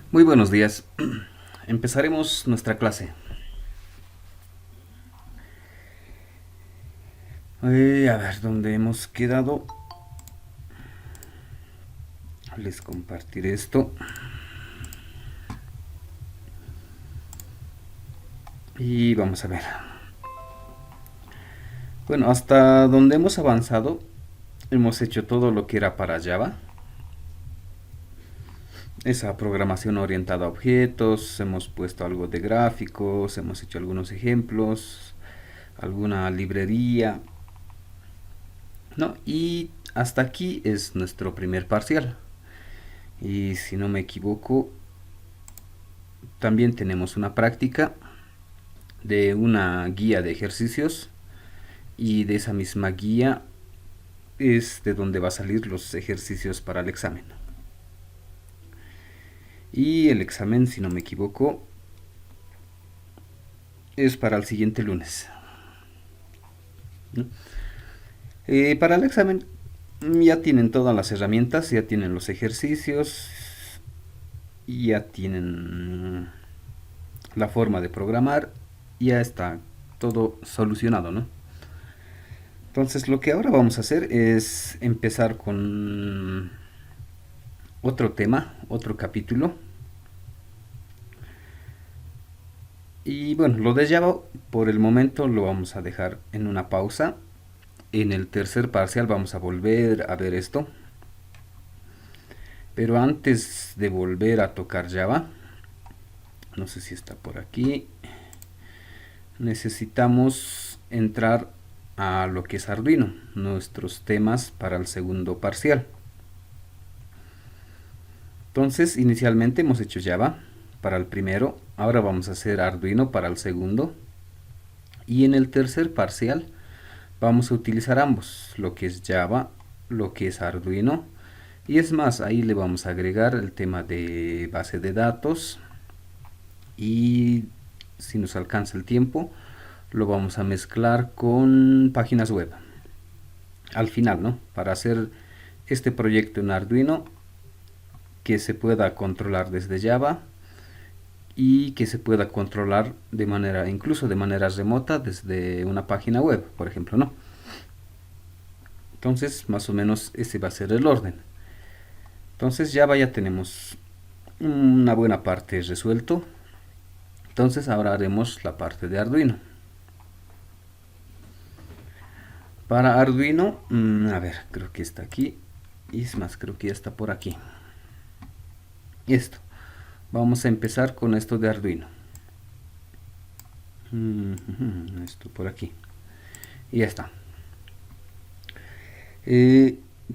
Muy buenos días. Empezaremos nuestra clase. A ver, ¿dónde hemos quedado? Les compartiré esto. Y vamos a ver. Bueno, hasta donde hemos avanzado, hemos hecho todo lo que era para Java. Esa programación orientada a objetos, hemos puesto algo de gráficos, hemos hecho algunos ejemplos, alguna librería, ¿no? Y hasta aquí es nuestro primer parcial. Y si no me equivoco, también tenemos una práctica de una guía de ejercicios y de esa misma guía es de donde va a salir los ejercicios para el examen. Y el examen, si no me equivoco, es para el siguiente lunes, ¿no? Para el examen ya tienen todas las herramientas, ya tienen los ejercicios, ya tienen la forma de programar, ya está todo solucionado, ¿no? Entonces lo que ahora vamos a hacer es empezar con otro tema, otro capítulo. Y bueno, lo de Java por el momento lo vamos a dejar en una pausa. En el tercer parcial vamos a volver a ver esto. Pero antes de volver a tocar Java, no sé si está por aquí, necesitamos entrar a lo que es Arduino, nuestros temas para el segundo parcial. Entonces, inicialmente hemos hecho Java para el primero, ahora vamos a hacer Arduino para el segundo. Y en el tercer parcial vamos a utilizar ambos, lo que es Java, lo que es Arduino. Y es más, ahí le vamos a agregar el tema de base de datos. Y si nos alcanza el tiempo, lo vamos a mezclar con páginas web. Al final, ¿no? Para hacer este proyecto en Arduino que se pueda controlar desde Java y que se pueda controlar de manera, incluso de manera remota desde una página web, por ejemplo, ¿no? Entonces, más o menos ese va a ser el orden. Entonces, Java ya tenemos una buena parte resuelto. Entonces, ahora haremos la parte de Arduino. Para Arduino, a ver, creo que está aquí. Y es más, creo que ya está por aquí. Esto. Vamos a empezar con esto de Arduino. Esto por aquí. Y ya está.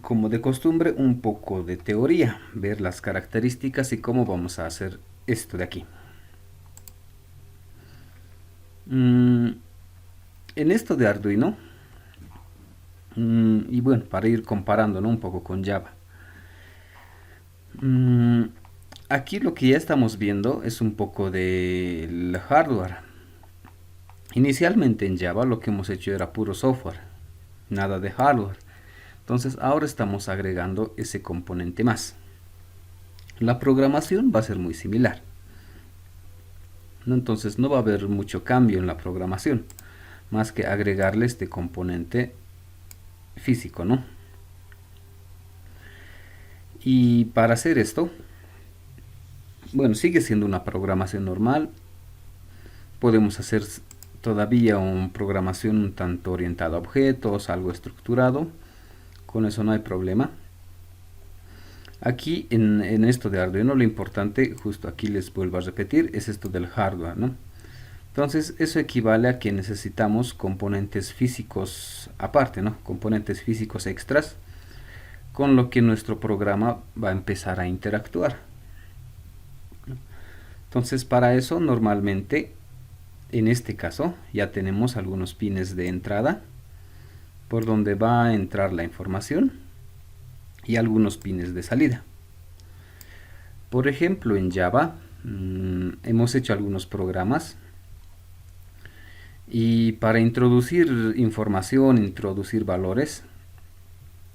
Como de costumbre, un poco de teoría. Ver las características y cómo vamos a hacer esto de aquí. En esto de Arduino, y bueno, para ir comparando, ¿no? Un poco con Java. Aquí lo que ya estamos viendo es un poco del hardware. Inicialmente en Java lo que hemos hecho era puro software, nada de hardware. Entonces ahora estamos agregando ese componente más. La programación va a ser muy similar, ¿no? Entonces no va a haber mucho cambio en la programación, más que agregarle este componente físico, ¿no? Y para hacer esto, bueno, sigue siendo una programación normal. Podemos hacer todavía una programación un tanto orientada a objetos, algo estructurado. Con eso no hay problema. Aquí en esto de Arduino lo importante, justo aquí les vuelvo a repetir, es esto del hardware, ¿no? Entonces eso equivale a que necesitamos componentes físicos aparte, ¿no? Componentes físicos extras con lo que nuestro programa va a empezar a interactuar. Entonces para eso normalmente en este caso ya tenemos algunos pines de entrada por donde va a entrar la información y algunos pines de salida. Por ejemplo, en Java hemos hecho algunos programas y para introducir información, introducir valores,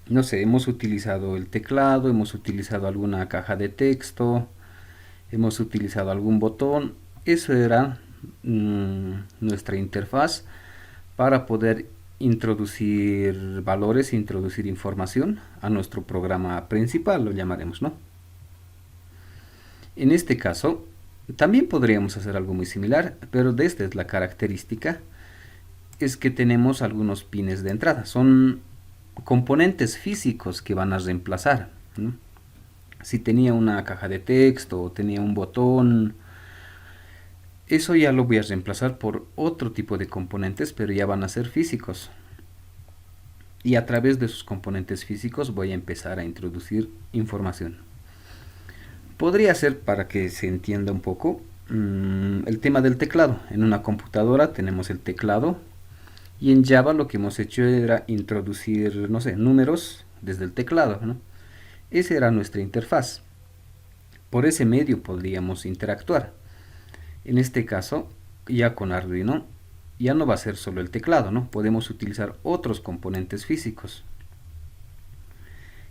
no sé, hemos utilizado el teclado, hemos utilizado alguna caja de texto hemos utilizado algún botón. Eso era nuestra interfaz para poder introducir valores, introducir información a nuestro programa principal, lo llamaremos, ¿no? En este caso, también podríamos hacer algo muy similar, pero de esta es la característica, es que tenemos algunos pines de entrada. Son componentes físicos que van a reemplazar, ¿no? Si tenía una caja de texto o tenía un botón, eso ya lo voy a reemplazar por otro tipo de componentes, pero ya van a ser físicos. Y a través de sus componentes físicos voy a empezar a introducir información. Podría ser, para que se entienda un poco, el tema del teclado. En una computadora tenemos el teclado y en Java lo que hemos hecho era introducir, no sé, números desde el teclado, ¿no? Esa era nuestra interfaz. Por ese medio podríamos interactuar. En este caso, ya con Arduino, ya no va a ser solo el teclado, ¿no? Podemos utilizar otros componentes físicos.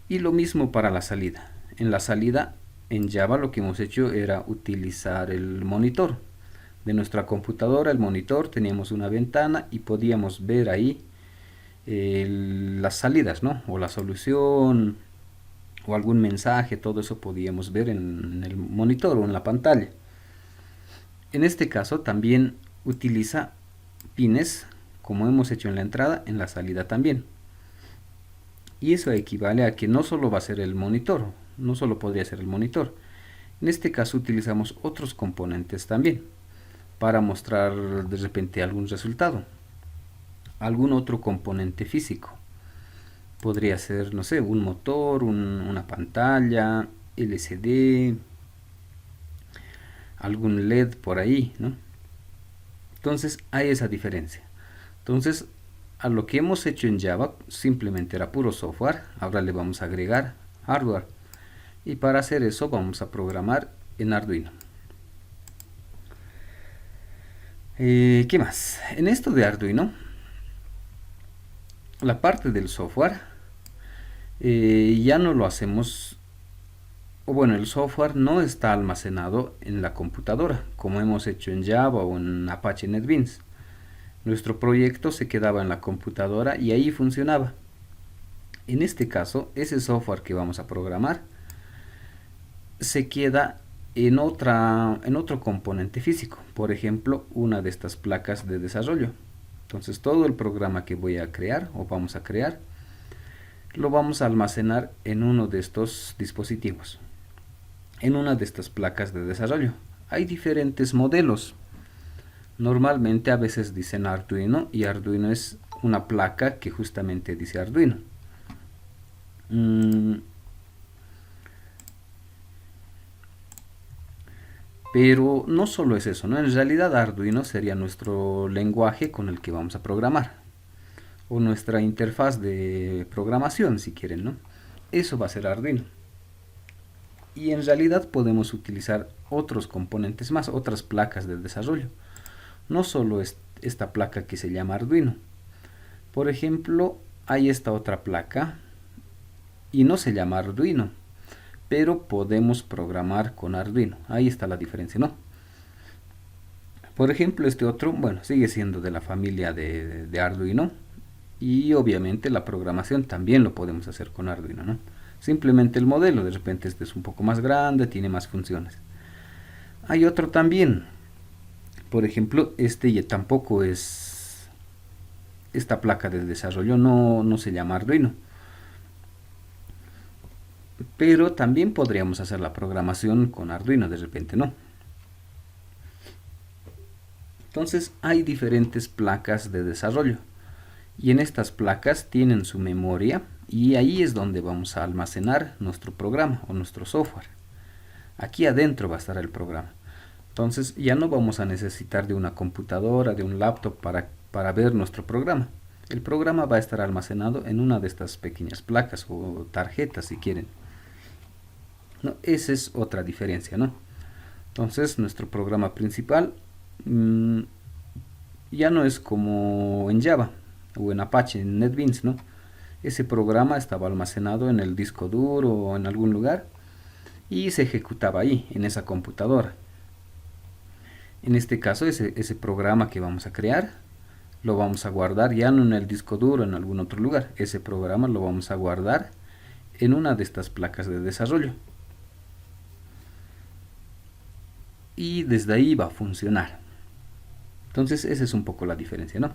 Y lo mismo para la salida. En la salida, en Java lo que hemos hecho era utilizar el monitor de nuestra computadora. El monitor, teníamos una ventana y podíamos ver ahí las salidas, ¿no? O la solución o algún mensaje, todo eso podíamos ver en el monitor o en la pantalla. En este caso también utiliza pines, como hemos hecho en la entrada, en la salida también. Y eso equivale a que no solo va a ser el monitor, no solo podría ser el monitor. En este caso utilizamos otros componentes también para mostrar de repente algún resultado, algún otro componente físico. Podría ser, no sé, un motor, una pantalla, LCD, algún LED por ahí, ¿no? Entonces hay esa diferencia. Entonces, a lo que hemos hecho en Java simplemente era puro software. Ahora le vamos a agregar hardware. Y para hacer eso vamos a programar en Arduino. ¿Qué más? En esto de Arduino, la parte del software ya no lo hacemos, o bueno, el software no está almacenado en la computadora como hemos hecho en Java o en Apache NetBeans. Nuestro proyecto se quedaba en la computadora y ahí funcionaba. En este caso, ese software que vamos a programar se queda en otro componente físico, por ejemplo, una de estas placas de desarrollo. Entonces todo el programa que voy a crear o vamos a crear lo vamos a almacenar en uno de estos dispositivos, en una de estas placas de desarrollo. Hay diferentes modelos. Normalmente a veces dicen Arduino y Arduino es una placa que justamente dice Arduino. Pero no solo es eso, ¿no? En realidad Arduino sería nuestro lenguaje con el que vamos a programar, o nuestra interfaz de programación si quieren, ¿no? Eso va a ser Arduino. Y en realidad podemos utilizar otros componentes más, otras placas de desarrollo. No solo es esta placa que se llama Arduino. Por ejemplo, hay esta otra placa y no se llama Arduino, pero podemos programar con Arduino. Ahí está la diferencia, ¿no? Por ejemplo, este otro, bueno, sigue siendo de la familia de Arduino y obviamente la programación también lo podemos hacer con Arduino, ¿no? Simplemente el modelo, de repente este es un poco más grande, tiene más funciones. Hay otro también, por ejemplo, este ya tampoco es, esta placa de desarrollo no se llama Arduino, pero también podríamos hacer la programación con Arduino, de repente, ¿no? Entonces hay diferentes placas de desarrollo y en estas placas tienen su memoria y ahí es donde vamos a almacenar nuestro programa o nuestro software. Aquí adentro va a estar el programa. Entonces ya no vamos a necesitar de una computadora, de un laptop para ver nuestro programa. El programa va a estar almacenado en una de estas pequeñas placas o tarjetas si quieren. ¿No? Esa es otra diferencia, ¿no? Entonces nuestro programa principal ya no es como en Java o en Apache, en NetBeans, ¿no? Ese programa estaba almacenado en el disco duro o en algún lugar y se ejecutaba ahí, en esa computadora. En este caso, ese programa que vamos a crear, lo vamos a guardar ya no en el disco duro, en algún otro lugar. Ese programa lo vamos a guardar en una de estas placas de desarrollo. Y desde ahí va a funcionar. Entonces, esa es un poco la diferencia, ¿no?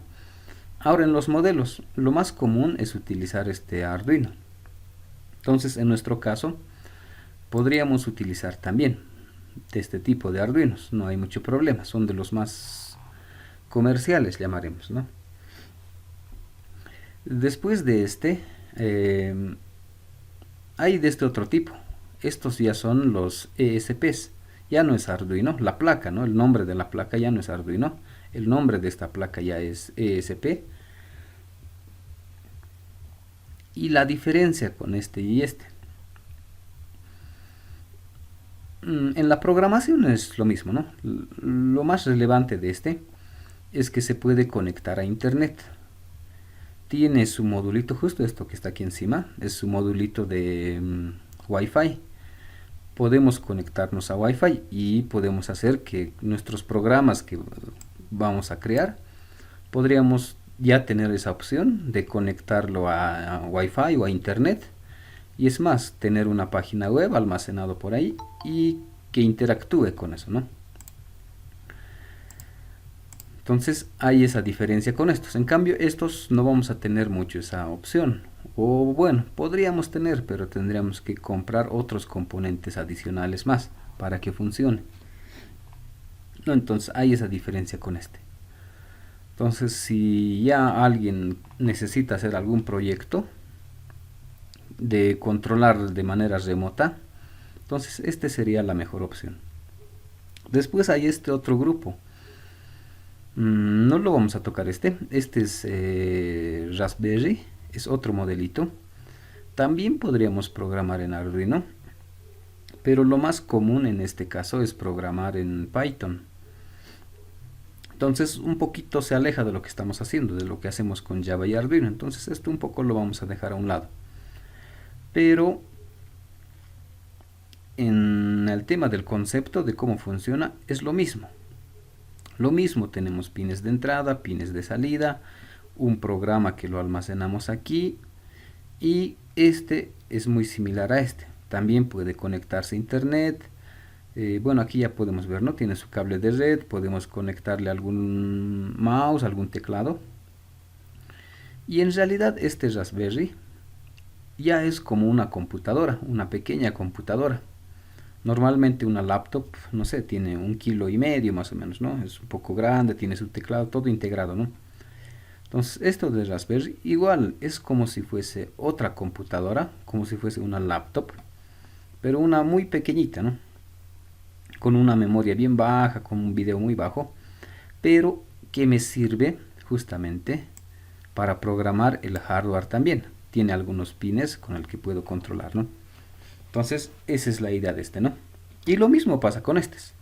Ahora, en los modelos, lo más común es utilizar este Arduino. Entonces, en nuestro caso, podríamos utilizar también de este tipo de Arduinos. No hay mucho problema, son de los más comerciales, llamaremos, ¿no? Después de hay de este otro tipo. Estos ya son los ESPs. Ya no es Arduino, la placa, ¿no? El nombre de la placa ya no es Arduino. El nombre de esta placa ya es ESP. Y la diferencia con este y este. En la programación es lo mismo, ¿no? Lo más relevante de este es que se puede conectar a internet. Tiene su modulito, justo esto que está aquí encima, es su modulito de Wi-Fi. Podemos conectarnos a Wi-Fi y podemos hacer que nuestros programas que vamos a crear, podríamos ya tener esa opción de conectarlo a Wi-Fi o a internet. Y es más, tener una página web almacenado por ahí y que interactúe con eso, ¿no? Entonces hay esa diferencia con estos. En cambio, estos no vamos a tener mucho esa opción. O bueno, podríamos tener, pero tendríamos que comprar otros componentes adicionales más para que funcione. No, entonces hay esa diferencia con este. Entonces, si ya alguien necesita hacer algún proyecto de controlar de manera remota, entonces este sería la mejor opción. Después hay este otro grupo. No lo vamos a tocar este es Raspberry, es otro modelito. También podríamos programar en Arduino, pero lo más común en este caso es programar en Python. Entonces un poquito se aleja de lo que estamos haciendo, de lo que hacemos con Java y Arduino. Entonces esto un poco lo vamos a dejar a un lado. Pero en el tema del concepto de cómo funciona es lo mismo. Lo mismo, tenemos pines de entrada, pines de salida, un programa que lo almacenamos aquí y este es muy similar a este. También puede conectarse a internet. Bueno, aquí ya podemos ver, ¿no? Tiene su cable de red, podemos conectarle algún mouse, algún teclado. Y en realidad este Raspberry ya es como una computadora, una pequeña computadora. Normalmente una laptop, no sé, tiene 1,5 kilos más o menos, ¿no? Es un poco grande, tiene su teclado, todo integrado, ¿no? Entonces esto de Raspberry igual es como si fuese otra computadora, como si fuese una laptop, pero una muy pequeñita, ¿no? Con una memoria bien baja, con un video muy bajo, pero que me sirve justamente para programar el hardware también. Tiene algunos pines con el que puedo controlar, ¿no? Entonces, esa es la idea de este, ¿no? Y lo mismo pasa con estos.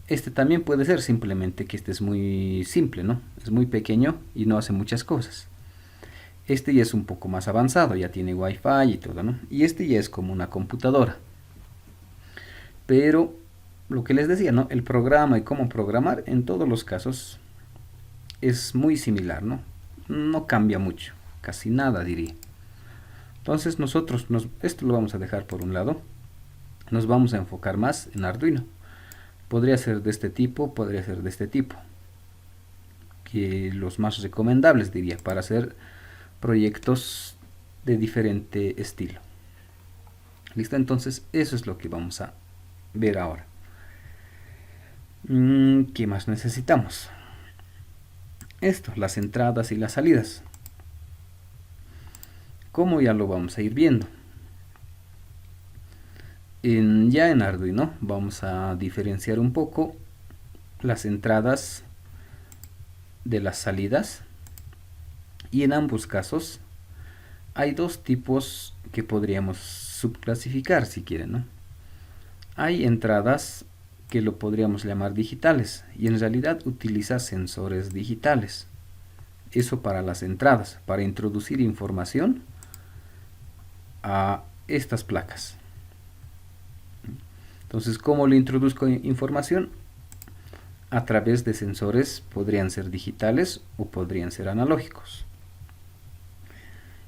Este también puede ser simplemente que este es muy simple, ¿no? Es muy pequeño y no hace muchas cosas. Este ya es un poco más avanzado, ya tiene Wi-Fi y todo, ¿no? Y este ya es como una computadora. Pero lo que les decía, ¿no? El programa y cómo programar en todos los casos es muy similar, ¿no? No cambia mucho, casi nada diría. Entonces esto lo vamos a dejar por un lado. Nos vamos a enfocar más en Arduino. Podría ser de este tipo, podría ser de este tipo. Que los más recomendables diría para hacer proyectos de diferente estilo. ¿Listo? Entonces eso es lo que vamos a ver ahora. ¿Qué más necesitamos? Esto, las entradas y las salidas. ¿Cómo? Ya lo vamos a ir viendo. Ya en Arduino vamos a diferenciar un poco las entradas de las salidas, y en ambos casos hay dos tipos que podríamos subclasificar si quieren, ¿no? Hay entradas que lo podríamos llamar digitales y en realidad utiliza sensores digitales. Eso para las entradas, para introducir información a estas placas. Entonces, ¿cómo le introduzco información? A través de sensores, podrían ser digitales o podrían ser analógicos.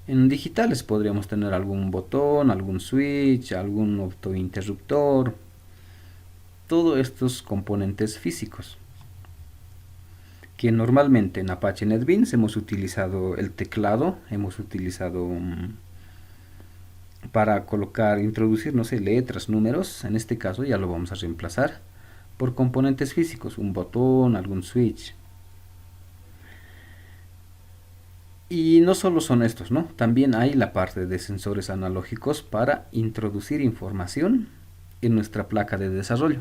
En digitales podríamos tener algún botón, algún switch, algún autointerruptor, todos estos componentes físicos. Que normalmente en Apache NetBeans hemos utilizado el teclado, hemos utilizado para colocar, introducir, no sé, letras, números. En este caso ya lo vamos a reemplazar por componentes físicos, un botón, algún switch. Y no solo son estos, ¿no? También hay la parte de sensores analógicos para introducir información en nuestra placa de desarrollo.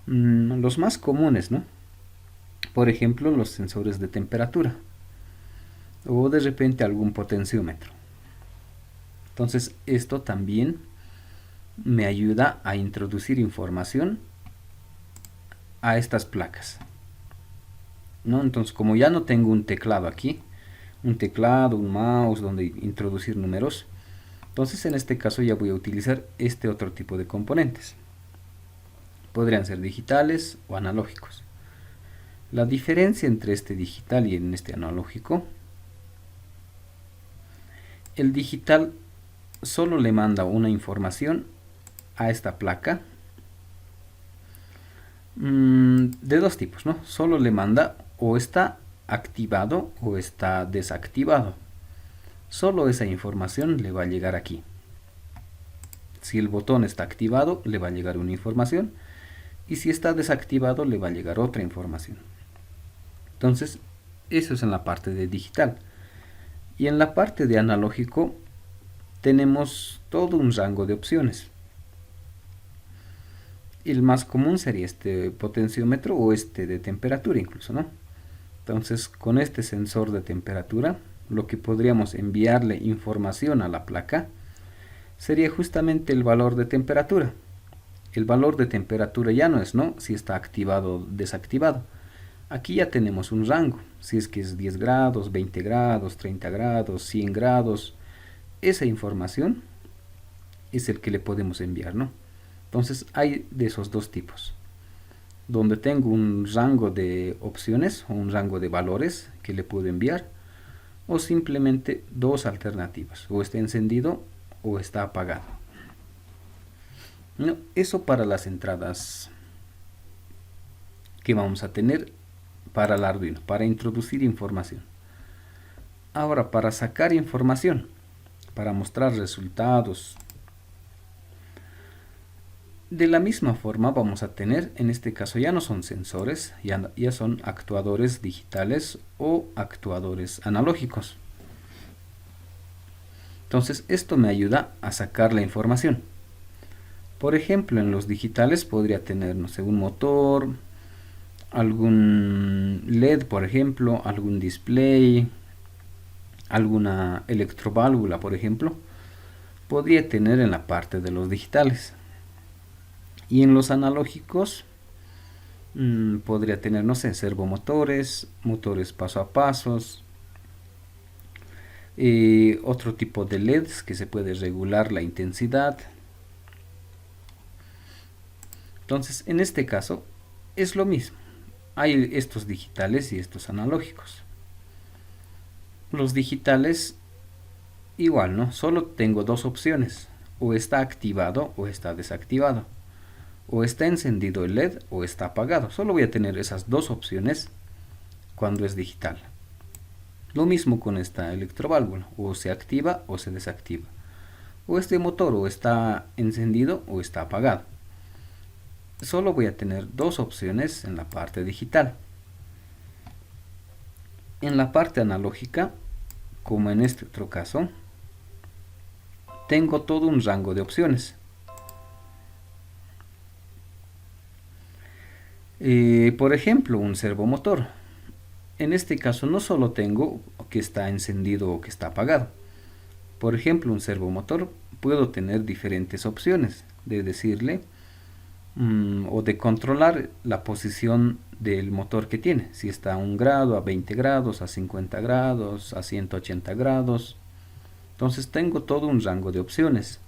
Los más comunes, ¿no? Por ejemplo, los sensores de temperatura o de repente algún potenciómetro. Entonces, esto también me ayuda a introducir información a estas placas, ¿no? Entonces, como ya no tengo un teclado aquí, un teclado, un mouse donde introducir números, entonces en este caso ya voy a utilizar este otro tipo de componentes. Podrían ser digitales o analógicos. La diferencia entre este digital y en este analógico, el digital solo le manda una información a esta placa de dos tipos, ¿no? Solo le manda o está activado o está desactivado. Solo esa información le va a llegar aquí. Si el botón está activado, le va a llegar una información, y si está desactivado, le va a llegar otra información. Entonces, eso es en la parte de digital. Y en la parte de analógico tenemos todo un rango de opciones. El más común sería este potenciómetro o este de temperatura incluso, ¿no? Entonces, con este sensor de temperatura, lo que podríamos enviarle información a la placa sería justamente el valor de temperatura. El valor de temperatura ya no es, ¿no?, si está activado o desactivado. Aquí ya tenemos un rango, si es que es 10 grados, 20 grados, 30 grados, 100 grados. Esa información es el que le podemos enviar, ¿no? Entonces hay de esos dos tipos, donde tengo un rango de opciones o un rango de valores que le puedo enviar, o simplemente dos alternativas, o está encendido o está apagado. No, eso para las entradas que vamos a tener para el Arduino, para introducir información. Ahora, para sacar información, para mostrar resultados, de la misma forma vamos a tener, en este caso ya no son sensores, ya son actuadores digitales o actuadores analógicos. Entonces esto me ayuda a sacar la información. Por ejemplo, en los digitales podría tener, no sé, un motor, algún LED, por ejemplo, algún display, alguna electroválvula, por ejemplo, podría tener en la parte de los digitales. Y en los analógicos podría tener, no sé, servomotores, motores paso a pasos, otro tipo de LEDs que se puede regular la intensidad. Entonces, en este caso es lo mismo. Hay estos digitales y estos analógicos. Los digitales igual, ¿no? Solo tengo dos opciones, o está activado o está desactivado, o está encendido el LED o está apagado. Solo voy a tener esas dos opciones cuando es digital. Lo mismo con esta electroválvula, o se activa o se desactiva, o este motor o está encendido o está apagado. Solo voy a tener dos opciones en la parte digital. En la parte analógica, como en este otro caso, tengo todo un rango de opciones. Por ejemplo, un servomotor. En este caso no solo tengo que está encendido o que está apagado. Por ejemplo, un servomotor puedo tener diferentes opciones de decirle o de controlar la posición del motor que tiene, si está a 1 grado, a 20 grados, a 50 grados, a 180 grados. Entonces tengo todo un rango de opciones.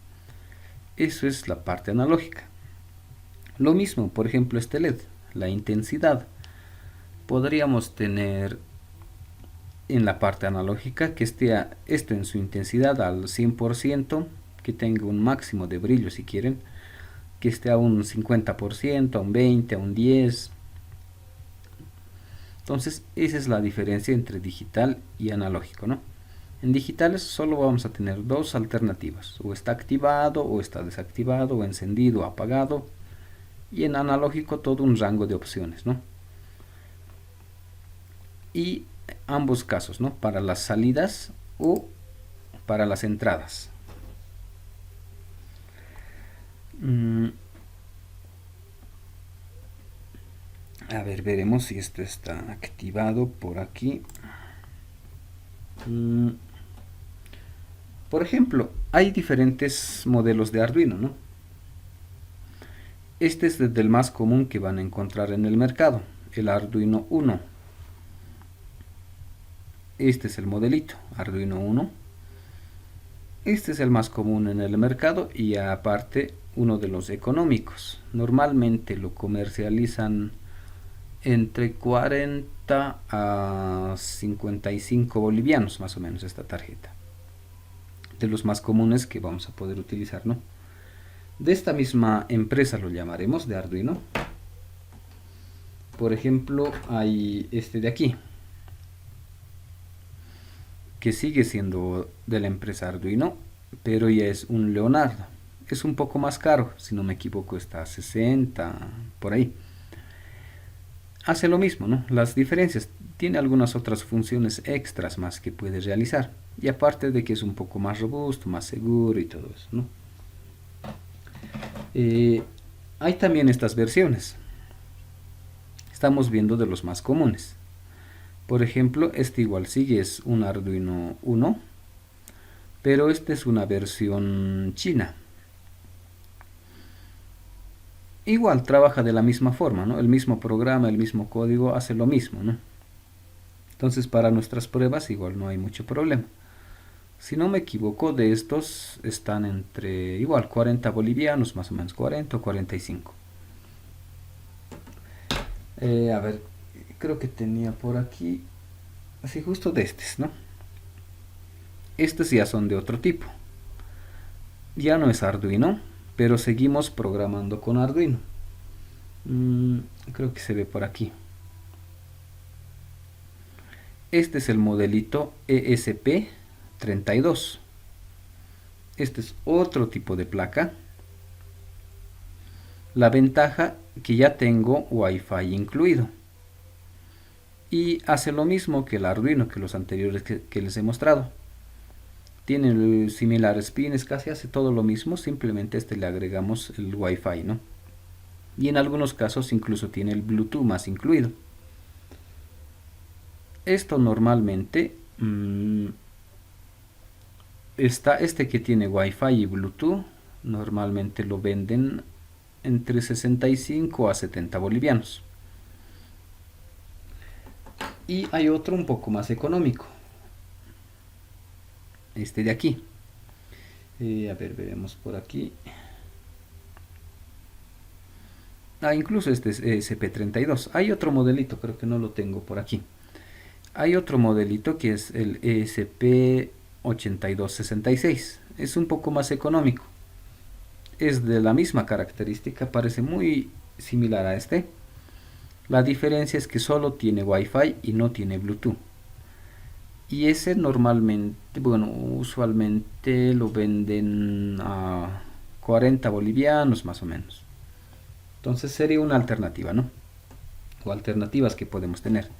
Eso es la parte analógica. Lo mismo, por ejemplo, este LED, la intensidad. Podríamos tener en la parte analógica que esté esto en su intensidad al 100%, que tenga un máximo de brillo si quieren, que esté a un 50%, a un 20%, a un 10%. Entonces esa es la diferencia entre digital y analógico, ¿no? En digitales solo vamos a tener dos alternativas, o está activado o está desactivado, o encendido o apagado, y en analógico todo un rango de opciones, ¿no? Y ambos casos, ¿no? Para las salidas o para las entradas. A ver, veremos si esto está activado por aquí. Por ejemplo, hay diferentes modelos de Arduino, ¿no? Este es el más común que van a encontrar en el mercado, el Arduino Uno. Este es el modelito, Arduino Uno. Este es el más común en el mercado y aparte uno de los económicos. Normalmente lo comercializan entre 40 a 55 bolivianos más o menos esta tarjeta. De los más comunes que vamos a poder utilizar, ¿no? De esta misma empresa lo llamaremos, de Arduino. Por ejemplo, hay este de aquí, que sigue siendo de la empresa Arduino, pero ya es un Leonardo. Es un poco más caro, si no me equivoco está a 60, por ahí. Hace lo mismo, ¿no? Las diferencias, tiene algunas otras funciones extras más que puede realizar. Y aparte de que es un poco más robusto, más seguro y todo eso, ¿no? Hay también estas versiones. Estamos viendo de los más comunes. Por ejemplo, este igual sigue, es un Arduino Uno, pero esta es una versión china. Igual trabaja de la misma forma, ¿no? El mismo programa, el mismo código, hace lo mismo, ¿no? Entonces para nuestras pruebas igual no hay mucho problema. Si no me equivoco, de estos están entre igual 40 bolivianos, más o menos 40 o 45. A ver, creo que tenía por aquí, así justo de estos, ¿no? Estos ya son de otro tipo. Ya no es Arduino, pero seguimos programando con Arduino. Creo que se ve por aquí. Este es el modelito ESP32. Este es otro tipo de placa. La ventaja que ya tengo Wi-Fi incluido. Y hace lo mismo que el Arduino, que los anteriores que les he mostrado. Tiene similares pines, casi hace todo lo mismo, simplemente a este le agregamos el Wi-Fi, ¿no? Y en algunos casos incluso tiene el Bluetooth más incluido. Esto normalmente este que tiene Wi-Fi y Bluetooth normalmente lo venden entre 65 a 70 bolivianos. Y hay otro un poco más económico, este de aquí. A ver, veremos por aquí. Incluso este es ESP32. Hay otro modelito, creo que no lo tengo por aquí. Hay otro modelito que es el ESP8266. Es un poco más económico. Es de la misma característica, parece muy similar a este. La diferencia es que solo tiene Wi-Fi y no tiene Bluetooth. Y ese normalmente, bueno, usualmente lo venden a 40 bolivianos más o menos. Entonces sería una alternativa, ¿no? O alternativas que podemos tener.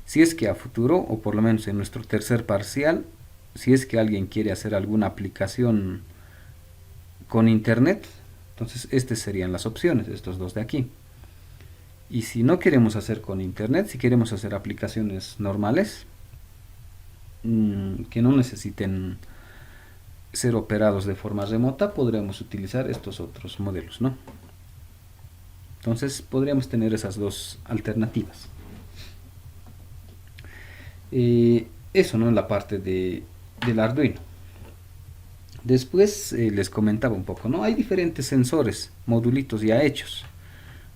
Si es que a futuro, o por lo menos en nuestro tercer parcial, si es que alguien quiere hacer alguna aplicación con internet, entonces estas serían las opciones, estos dos de aquí. Y si no queremos hacer con internet, si queremos hacer aplicaciones normales, que no necesiten ser operados de forma remota, podríamos utilizar estos otros modelos, ¿no? Entonces podríamos tener esas dos alternativas. Eso, ¿no? En la parte del Arduino. Después les comentaba un poco, ¿no? Hay diferentes sensores, modulitos ya hechos.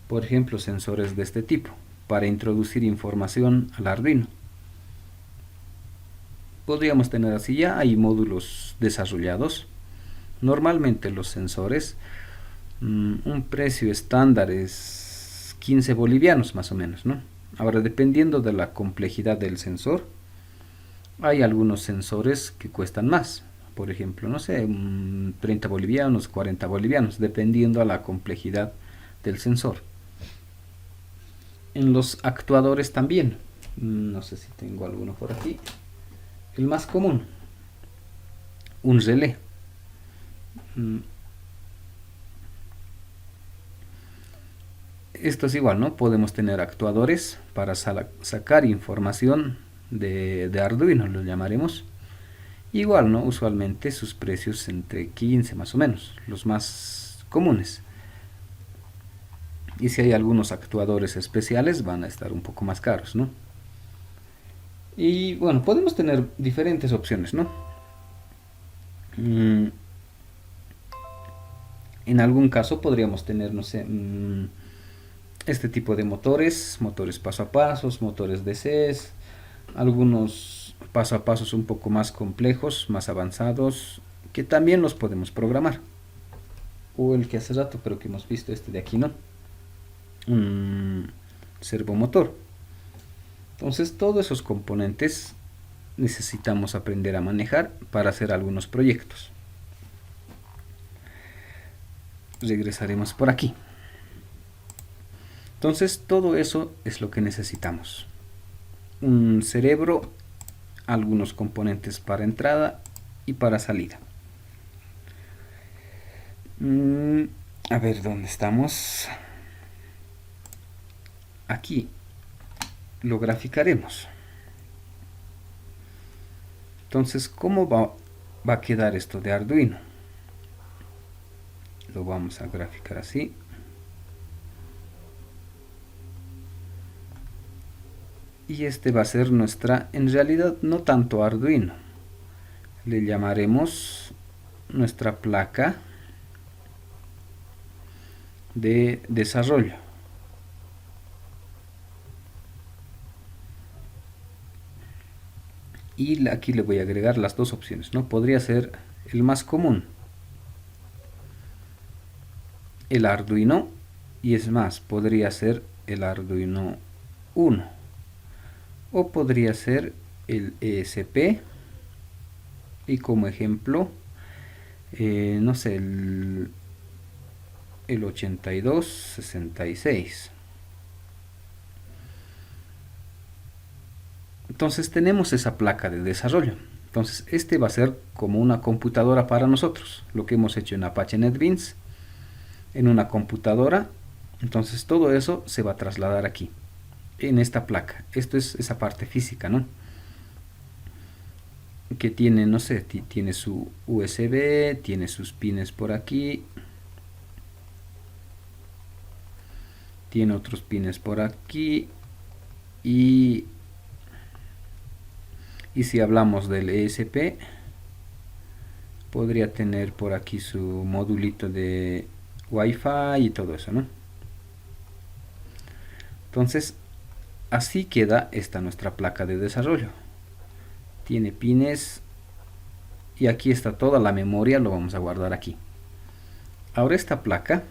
por ejemplo, sensores de este tipo, para introducir información al Arduino. Podríamos tener así, ya hay módulos desarrollados. Normalmente los sensores, un precio estándar es 15 bolivianos más o menos, ¿no? Ahora, dependiendo de la complejidad del sensor, hay algunos sensores que cuestan más. Por ejemplo, no sé, 30 bolivianos, 40 bolivianos, dependiendo a la complejidad del sensor. En los actuadores también, no sé si tengo alguno por aquí. El más común, un relé. Esto es igual, ¿no? Podemos tener actuadores para sacar información de Arduino, lo llamaremos. Igual, ¿no? Usualmente sus precios entre 15 más o menos, los más comunes. Y si hay algunos actuadores especiales, van a estar un poco más caros, ¿no? Y bueno, podemos tener diferentes opciones, ¿no? En algún caso podríamos tener, no sé, este tipo de motores paso a paso, motores DCs, algunos paso a pasos un poco más complejos, más avanzados, que también los podemos programar. O el que hace rato creo que hemos visto, este de aquí, ¿no? Un servomotor. Entonces, todos esos componentes necesitamos aprender a manejar para hacer algunos proyectos. Regresaremos por aquí. Entonces, todo eso es lo que necesitamos. Un cerebro, algunos componentes para entrada y para salida. A ver, ¿dónde estamos? Aquí lo graficaremos. Entonces, ¿cómo va a quedar esto de Arduino? Lo vamos a graficar así. Y este va a ser nuestra, en realidad no tanto Arduino, le llamaremos nuestra placa de desarrollo. Y aquí le voy a agregar las dos opciones, ¿no? Podría ser el más común, el Arduino, y es más, podría ser el Arduino 1, o podría ser el ESP, y como ejemplo, no sé, el 8266. Entonces tenemos esa placa de desarrollo. Entonces este va a ser como una computadora para nosotros, lo que hemos hecho en Apache NetBeans, en una computadora. Entonces todo eso se va a trasladar aquí, en esta placa. Esto es esa parte física, ¿no? Que tiene, no sé, tiene su USB, tiene sus pines por aquí, tiene otros pines por aquí, y si hablamos del ESP, podría tener por aquí su modulito de Wi-Fi y todo eso, ¿no? Entonces, así queda esta nuestra placa de desarrollo. Tiene pines y aquí está toda la memoria, lo vamos a guardar aquí. Ahora esta placa,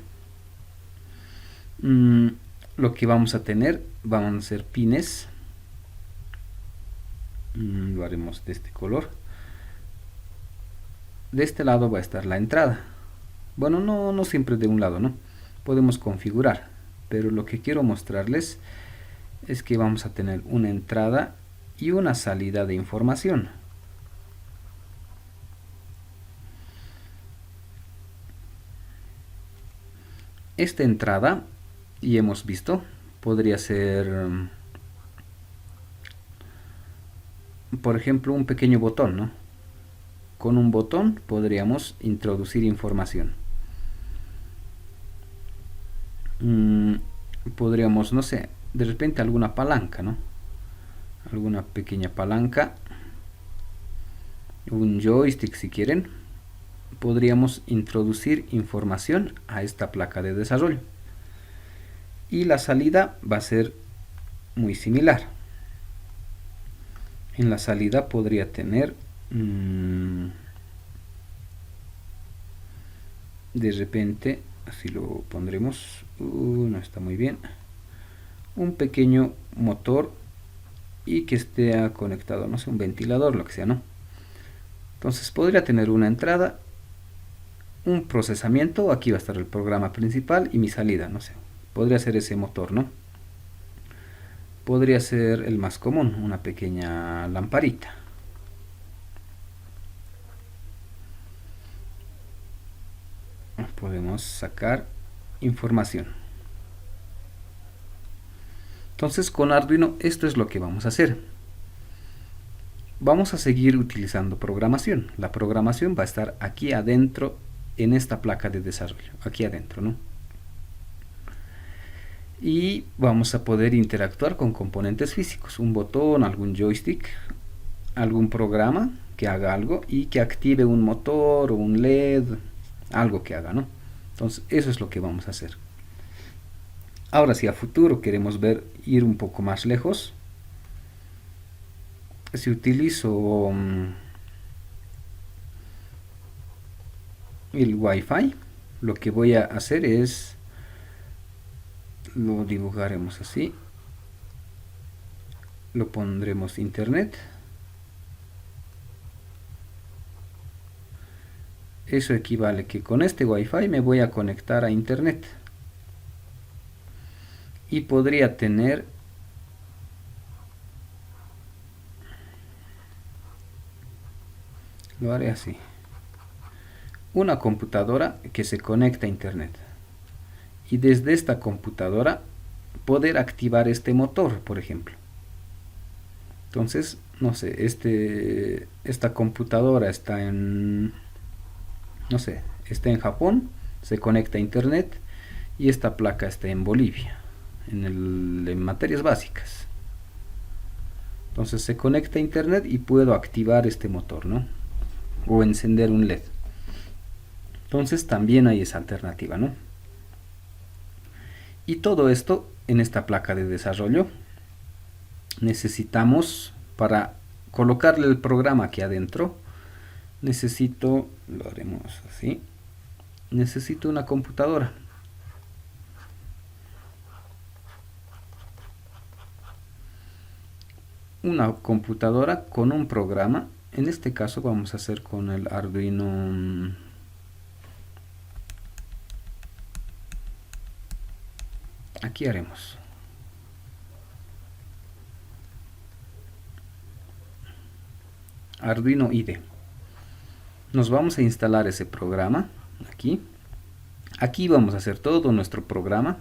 lo que vamos a tener van a ser pines. Lo haremos de este color. De este lado va a estar la entrada. Bueno, no siempre de un lado, ¿no? Podemos configurar, pero lo que quiero mostrarles es que vamos a tener una entrada y una salida de información. Esta entrada, y hemos visto, podría ser, por ejemplo, un pequeño botón, ¿no? Con un botón podríamos introducir información. Podríamos, no sé, de repente alguna palanca, ¿no? Alguna pequeña palanca, un joystick si quieren. Podríamos introducir información a esta placa de desarrollo. y la salida va a ser muy similar. En la salida podría tener de repente, así lo pondremos, no está muy bien, un pequeño motor y que esté conectado, no sé, un ventilador, lo que sea, ¿no? Entonces podría tener una entrada, un procesamiento, aquí va a estar el programa principal y mi salida, no sé, podría ser ese motor, ¿no? Podría ser el más común, una pequeña lamparita. Podemos sacar información. Entonces con Arduino esto es lo que vamos a hacer. Vamos a seguir utilizando programación. La programación va a estar aquí adentro en esta placa de desarrollo, aquí adentro, ¿no? Y vamos a poder interactuar con componentes físicos, un botón, algún joystick, algún programa que haga algo y que active un motor o un LED, algo que haga, ¿no? Entonces eso es lo que vamos a hacer. Ahora si a futuro queremos ir un poco más lejos, si utilizo el Wi-Fi, lo que voy a hacer es, lo dibujaremos así, lo pondremos internet, eso equivale que con este Wi-Fi me voy a conectar a internet y podría tener lo haré así, una computadora que se conecta a internet y desde esta computadora poder activar este motor, por ejemplo. Entonces, no sé, esta computadora está en, no sé, está en Japón, se conecta a internet y esta placa está en Bolivia, en materias básicas. Entonces se conecta a internet y puedo activar este motor, ¿no? O encender un LED. Entonces también hay esa alternativa, ¿no? Y todo esto en esta placa de desarrollo necesitamos, para colocarle el programa aquí adentro, necesito, lo haremos así, necesito una computadora. Una computadora con un programa, en este caso vamos a hacer con el Arduino aquí haremos Arduino IDE. Nos vamos a instalar ese programa aquí vamos a hacer todo nuestro programa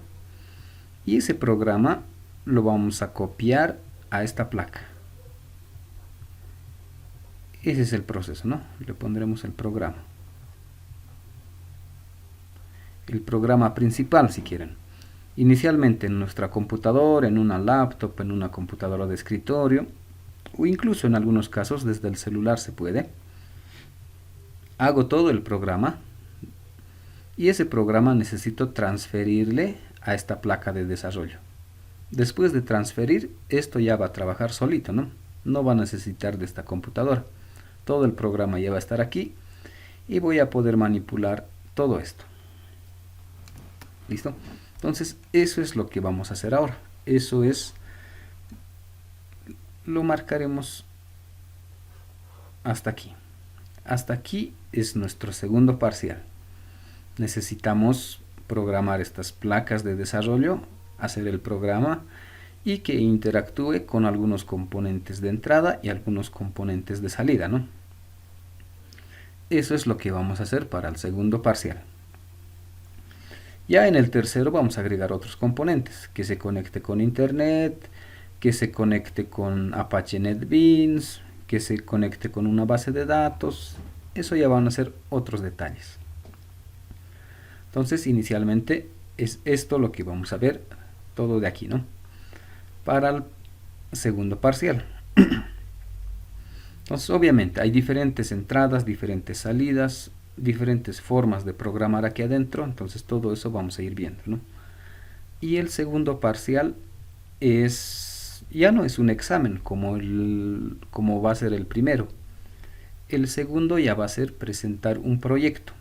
y ese programa lo vamos a copiar a esta placa. Ese es el proceso, ¿no? Le pondremos el programa principal si quieren. Inicialmente en nuestra computadora, en una laptop, en una computadora de escritorio o incluso en algunos casos desde el celular se puede. Hago todo el programa y ese programa necesito transferirle a esta placa de desarrollo. Después de transferir, esto ya va a trabajar solito, ¿no? No va a necesitar de esta computadora. Todo el programa ya va a estar aquí y voy a poder manipular todo esto. ¿Listo? Entonces eso es lo que vamos a hacer ahora. Eso es, lo marcaremos hasta aquí. Hasta aquí es nuestro segundo parcial. Necesitamos programar estas placas de desarrollo, hacer el programa y que interactúe con algunos componentes de entrada y algunos componentes de salida, ¿no? Eso es lo que vamos a hacer para el segundo parcial. Ya en el tercero vamos a agregar otros componentes, que se conecte con internet, que se conecte con Apache NetBeans, que se conecte con una base de datos. Eso ya van a ser otros detalles. Entonces inicialmente es esto lo que vamos a ver, todo de aquí, ¿no? Para el segundo parcial. Entonces obviamente hay diferentes entradas, diferentes salidas, diferentes formas de programar aquí adentro, entonces todo eso vamos a ir viendo, ¿no? Y el segundo parcial ya no es un examen como va a ser el primero. El segundo ya va a ser presentar un proyecto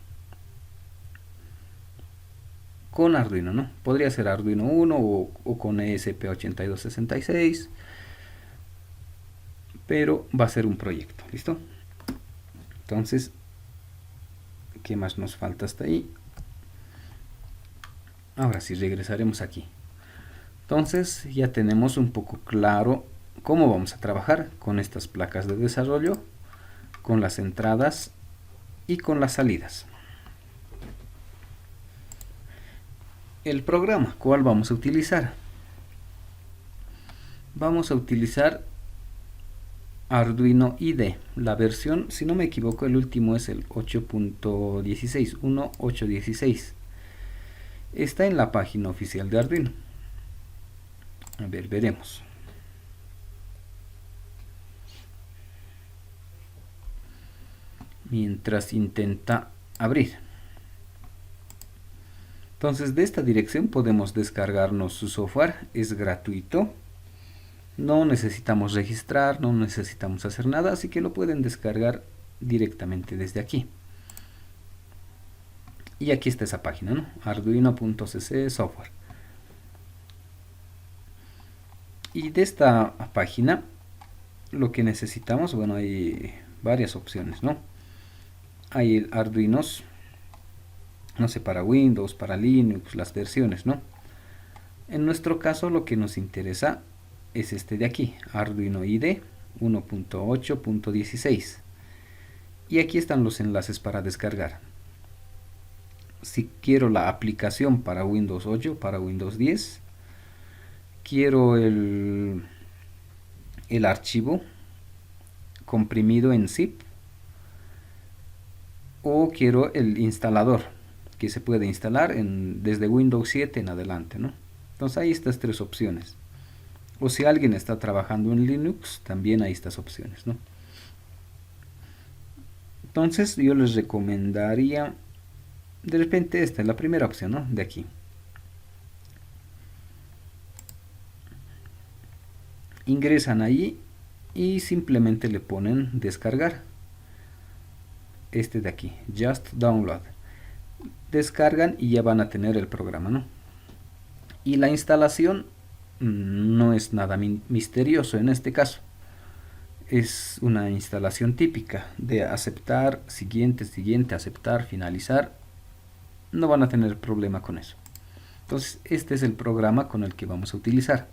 con Arduino, ¿no? Podría ser Arduino 1 o con ESP8266, pero va a ser un proyecto, ¿listo? Entonces, ¿qué más nos falta hasta ahí? Ahora sí, regresaremos aquí. Entonces, ya tenemos un poco claro cómo vamos a trabajar con estas placas de desarrollo, con las entradas y con las salidas. El programa, ¿cuál vamos a utilizar? Vamos a utilizar Arduino IDE, la versión, si no me equivoco, el último es el 8.16, 1.8.16. Está en la página oficial de Arduino. A ver, veremos. Mientras intenta abrir. Entonces, de esta dirección podemos descargarnos su software, es gratuito. No necesitamos registrar, no necesitamos hacer nada, así que lo pueden descargar directamente desde aquí. Y aquí está esa página, ¿no? Arduino.cc software. Y de esta página lo que necesitamos, bueno, hay varias opciones, ¿no? Hay Arduinos, no sé, para Windows, para Linux, las versiones, ¿no? En nuestro caso lo que nos interesa es este de aquí, Arduino IDE 1.8.16. Y aquí están los enlaces para descargar. Si quiero la aplicación para Windows 8, para Windows 10, quiero el archivo comprimido en zip, o quiero el instalador que se puede instalar desde Windows 7 en adelante, ¿no? Entonces hay estas tres opciones. O si alguien está trabajando en Linux, también hay estas opciones, ¿no? Entonces yo les recomendaría de repente esta es la primera opción, ¿no? De aquí. Ingresan allí y simplemente le ponen descargar. Este de aquí, Just Download. Descargan y ya van a tener el programa, ¿no? Y la instalación no es nada misterioso en este caso. Es una instalación típica de aceptar, siguiente, siguiente, aceptar, finalizar. No van a tener problema con eso. Entonces este es el programa con el que vamos a utilizar.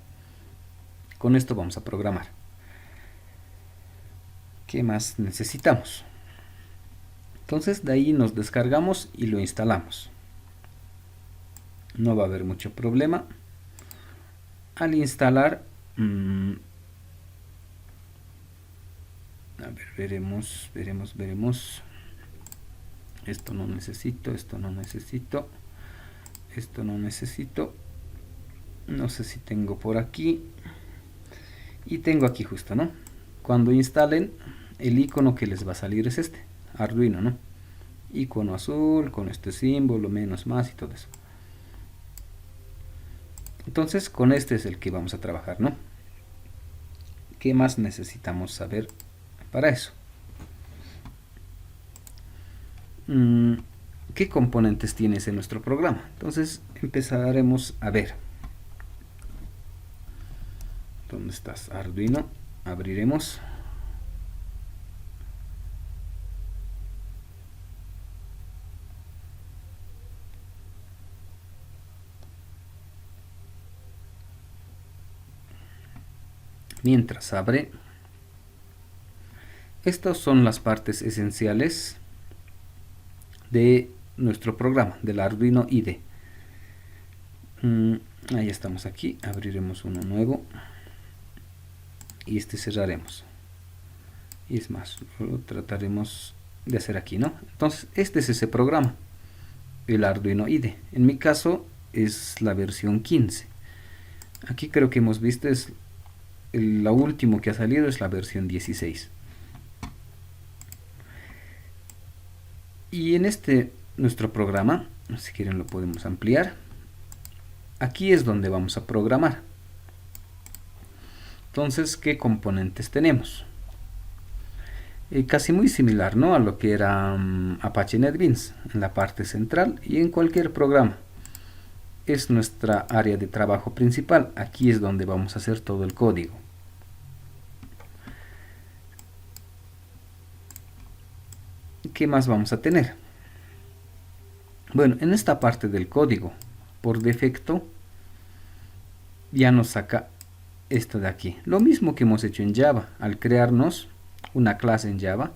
Con esto vamos a programar. ¿Qué más necesitamos? Entonces de ahí nos descargamos y lo instalamos. No va a haber mucho problema. Al instalar, a ver, veremos. Esto no necesito, esto no necesito, esto no necesito. No sé si tengo por aquí. Y tengo aquí justo, ¿no? Cuando instalen, el icono que les va a salir es este, Arduino, ¿no? Icono azul, con este símbolo, menos, más y todo eso. Entonces, con este es el que vamos a trabajar, ¿no? ¿Qué más necesitamos saber para eso? ¿Qué componentes tiene ese nuestro programa? Entonces, empezaremos a ver. ¿Dónde estás, Arduino? Abriremos. Mientras abre, estas son las partes esenciales de nuestro programa, del Arduino IDE. Ahí estamos aquí, abriremos uno nuevo y este cerraremos. Y es más, lo trataremos de hacer aquí, ¿no? Entonces, este es ese programa, el Arduino IDE. En mi caso es la versión 15. Aquí creo que hemos visto es lo último que ha salido es la versión 16. Y en este nuestro programa, si quieren lo podemos ampliar. aquí es donde vamos a programar. Entonces, ¿qué componentes tenemos? Casi muy similar, ¿no?, a lo que era Apache NetBeans, en la parte central y en cualquier programa. Es nuestra área de trabajo principal. Aquí es donde vamos a hacer todo el código. ¿Qué más vamos a tener? Bueno, en esta parte del código, por defecto, ya nos saca esto de aquí. Lo mismo que hemos hecho en Java. Al crearnos una clase en Java,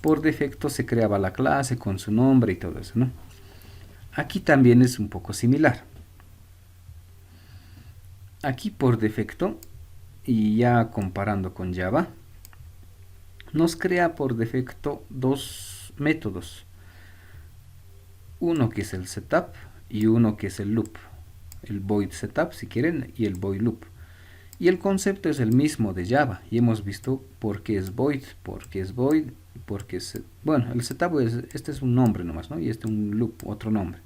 por defecto se creaba la clase con su nombre y todo eso, ¿no? Aquí también es un poco similar. Aquí por defecto, y ya comparando con Java, nos crea por defecto dos métodos. Uno que es el setup y uno que es el loop. El void setup, si quieren, y el void loop. Y el concepto es el mismo de Java. Y hemos visto por qué es void, porque es... Bueno, el setup este es un nombre nomás, ¿no? Y este un loop, otro nombre.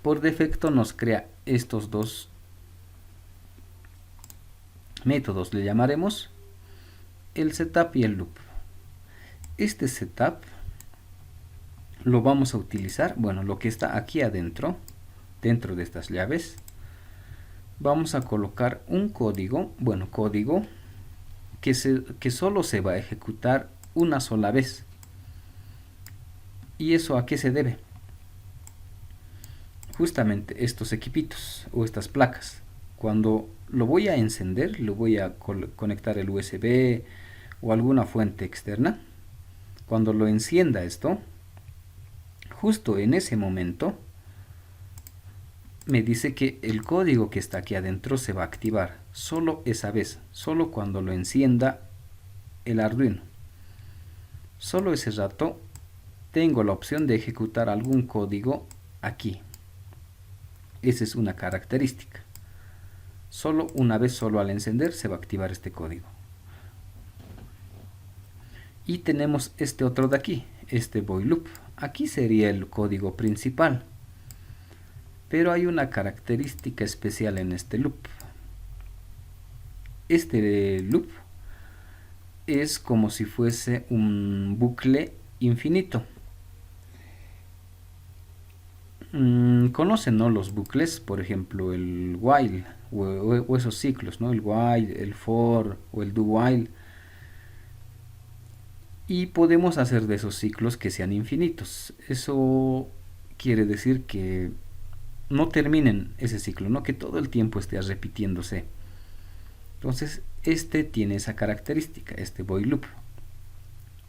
Por defecto nos crea estos dos métodos. Le llamaremos el setup y el loop. Este setup lo vamos a utilizar, bueno, lo que está aquí adentro, dentro de estas llaves, vamos a colocar un código, bueno, código que solo se va a ejecutar una sola vez. ¿Y eso a qué se debe? Justamente estos equipitos o estas placas. Cuando lo voy a encender, lo voy a conectar el USB o alguna fuente externa. Cuando lo encienda esto, justo en ese momento me dice que el código que está aquí adentro se va a activar solo esa vez, solo cuando lo encienda el Arduino. Solo ese rato tengo la opción de ejecutar algún código aquí. Esa es una característica. Solo una vez, solo al encender, se va a activar este código. Y tenemos este otro de aquí, este void loop. Aquí sería el código principal. Pero hay una característica especial en este loop. Este loop es como si fuese un bucle infinito. Conocen, ¿no?, los bucles, por ejemplo el while o esos ciclos, ¿no?, el while, el for o el do while. Y podemos hacer de esos ciclos que sean infinitos. Eso quiere decir que no terminen ese ciclo, ¿no?, que todo el tiempo esté repitiéndose. Entonces este tiene esa característica, este void loop.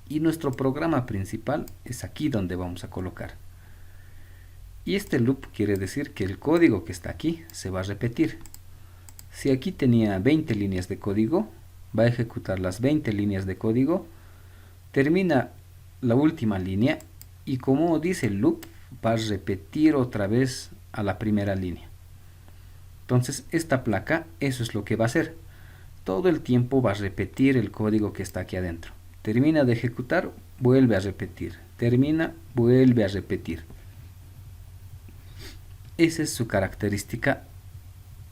Y nuestro programa principal es aquí donde vamos a colocar. Y este loop quiere decir que el código que está aquí se va a repetir. Si aquí tenía 20 líneas de código, va a ejecutar las 20 líneas de código, termina la última línea y como dice el loop, va a repetir otra vez a la primera línea. Entonces esta placa, eso es lo que va a hacer. Todo el tiempo va a repetir el código que está aquí adentro. Termina de ejecutar, vuelve a repetir. Termina, vuelve a repetir. Esa es su característica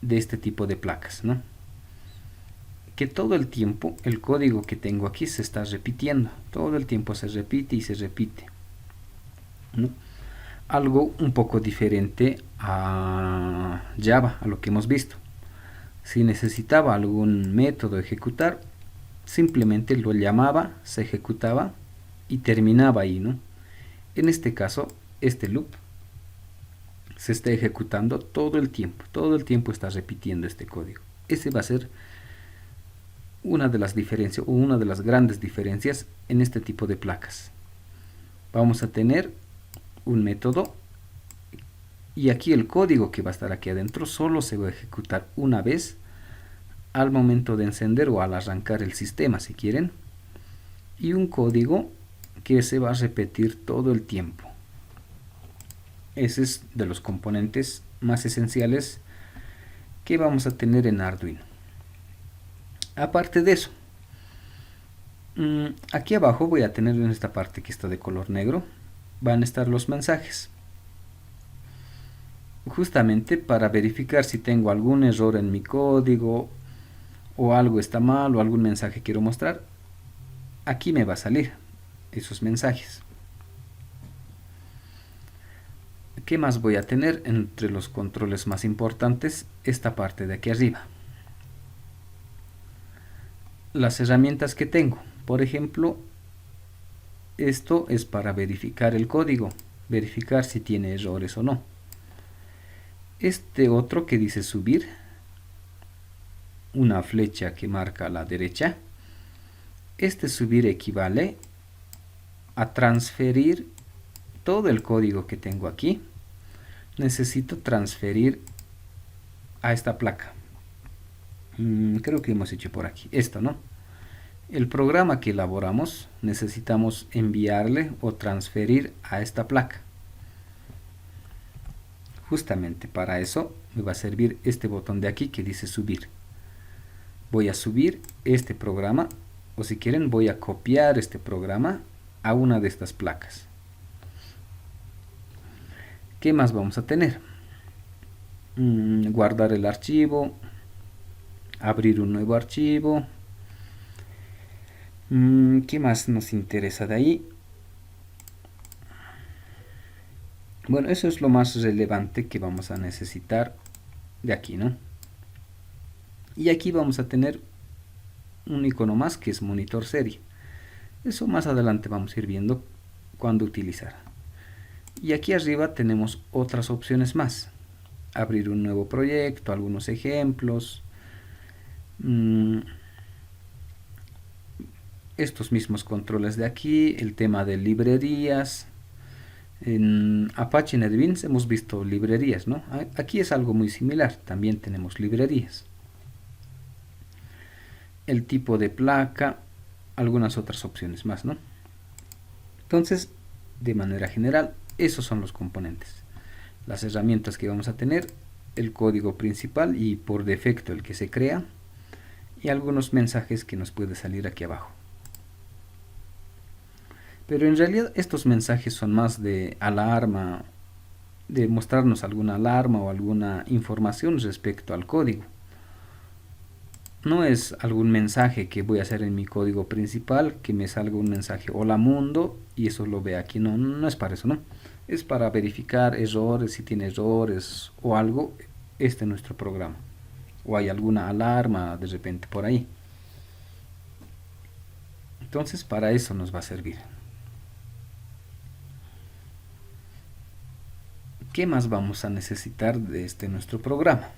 de este tipo de placas, ¿no? Que todo el tiempo el código que tengo aquí se está repitiendo. Todo el tiempo se repite y se repite, ¿no? Algo un poco diferente a Java, a lo que hemos visto. Si necesitaba algún método ejecutar, simplemente lo llamaba, se ejecutaba y terminaba ahí, ¿no? En este caso, este loop se está ejecutando todo el tiempo está repitiendo este código. Ese va a ser una de las diferencias o una de las grandes diferencias en este tipo de placas. Vamos a tener un método y aquí el código que va a estar aquí adentro solo se va a ejecutar una vez al momento de encender o al arrancar el sistema, si quieren, y un código que se va a repetir todo el tiempo. Ese es de los componentes más esenciales que vamos a tener en Arduino. Aparte de eso, aquí abajo voy a tener en esta parte que está de color negro, van a estar los mensajes. justamente para verificar si tengo algún error en mi código o algo está mal o algún mensaje quiero mostrar. Aquí me va a salir esos mensajes. ¿Qué más voy a tener? Entre los controles más importantes, esta parte de aquí arriba. Las herramientas que tengo. Por ejemplo, esto es para verificar el código, verificar si tiene errores o no. Este otro que dice subir, una flecha que marca a la derecha. Este subir equivale a transferir todo el código que tengo aquí. Necesito transferir a esta placa. Creo que hemos hecho por aquí esto, ¿no? El programa que elaboramos necesitamos enviarle o transferir a esta placa. Justamente para eso me va a servir este botón de aquí que dice subir. Voy a subir este programa, o si quieren voy a copiar este programa a una de estas placas. ¿Qué más vamos a tener? Guardar el archivo, abrir un nuevo archivo. ¿Qué más nos interesa de ahí? Bueno, eso es lo más relevante que vamos a necesitar de aquí, ¿no? Y aquí vamos a tener un icono más que es monitor serie. Eso más adelante vamos a ir viendo cuándo utilizar. Y aquí arriba tenemos otras opciones más. Abrir un nuevo proyecto, algunos ejemplos. Estos mismos controles de aquí, el tema de librerías. En Apache NetBeans hemos visto librerías, ¿no? Aquí es algo muy similar, también tenemos librerías. El tipo de placa, algunas otras opciones más, ¿no? Entonces, de manera general, esos son los componentes. Las herramientas que vamos a tener, el código principal y por defecto el que se crea, y algunos mensajes que nos puede salir aquí abajo. Pero en realidad estos mensajes son más de alarma, de mostrarnos alguna alarma o alguna información respecto al código. No es algún mensaje que voy a hacer en mi código principal, que me salga un mensaje hola mundo y eso lo ve aquí. No, no es para eso, ¿no? Es para verificar errores, si tiene errores o algo, este es nuestro programa. O hay alguna alarma de repente por ahí. Entonces para eso nos va a servir. ¿Qué más vamos a necesitar de nuestro programa?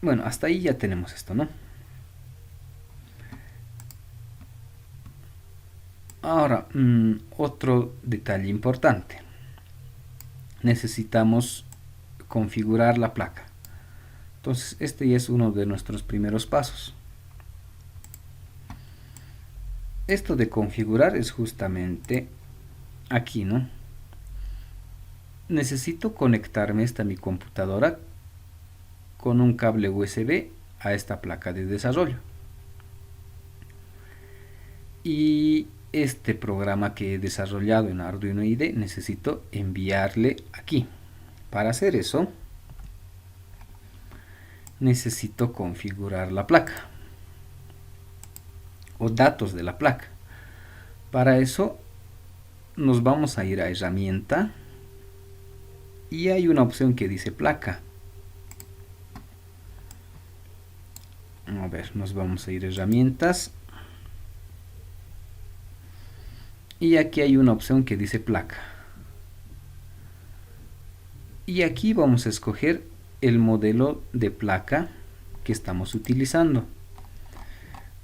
Bueno, hasta ahí ya tenemos esto, ¿no? Ahora, otro detalle importante. Necesitamos configurar la placa. Entonces, este ya es uno de nuestros primeros pasos. Esto de configurar es justamente aquí, ¿no? Necesito conectarme a mi computadora con un cable USB a esta placa de desarrollo. Y este programa que he desarrollado en Arduino IDE necesito enviarle aquí. Para hacer eso, necesito configurar la placa o datos de la placa. Para eso nos vamos a ir a herramienta y hay una opción que dice placa. A ver, nos vamos a ir a herramientas y aquí hay una opción que dice placa. Y aquí vamos a escoger el modelo de placa que estamos utilizando.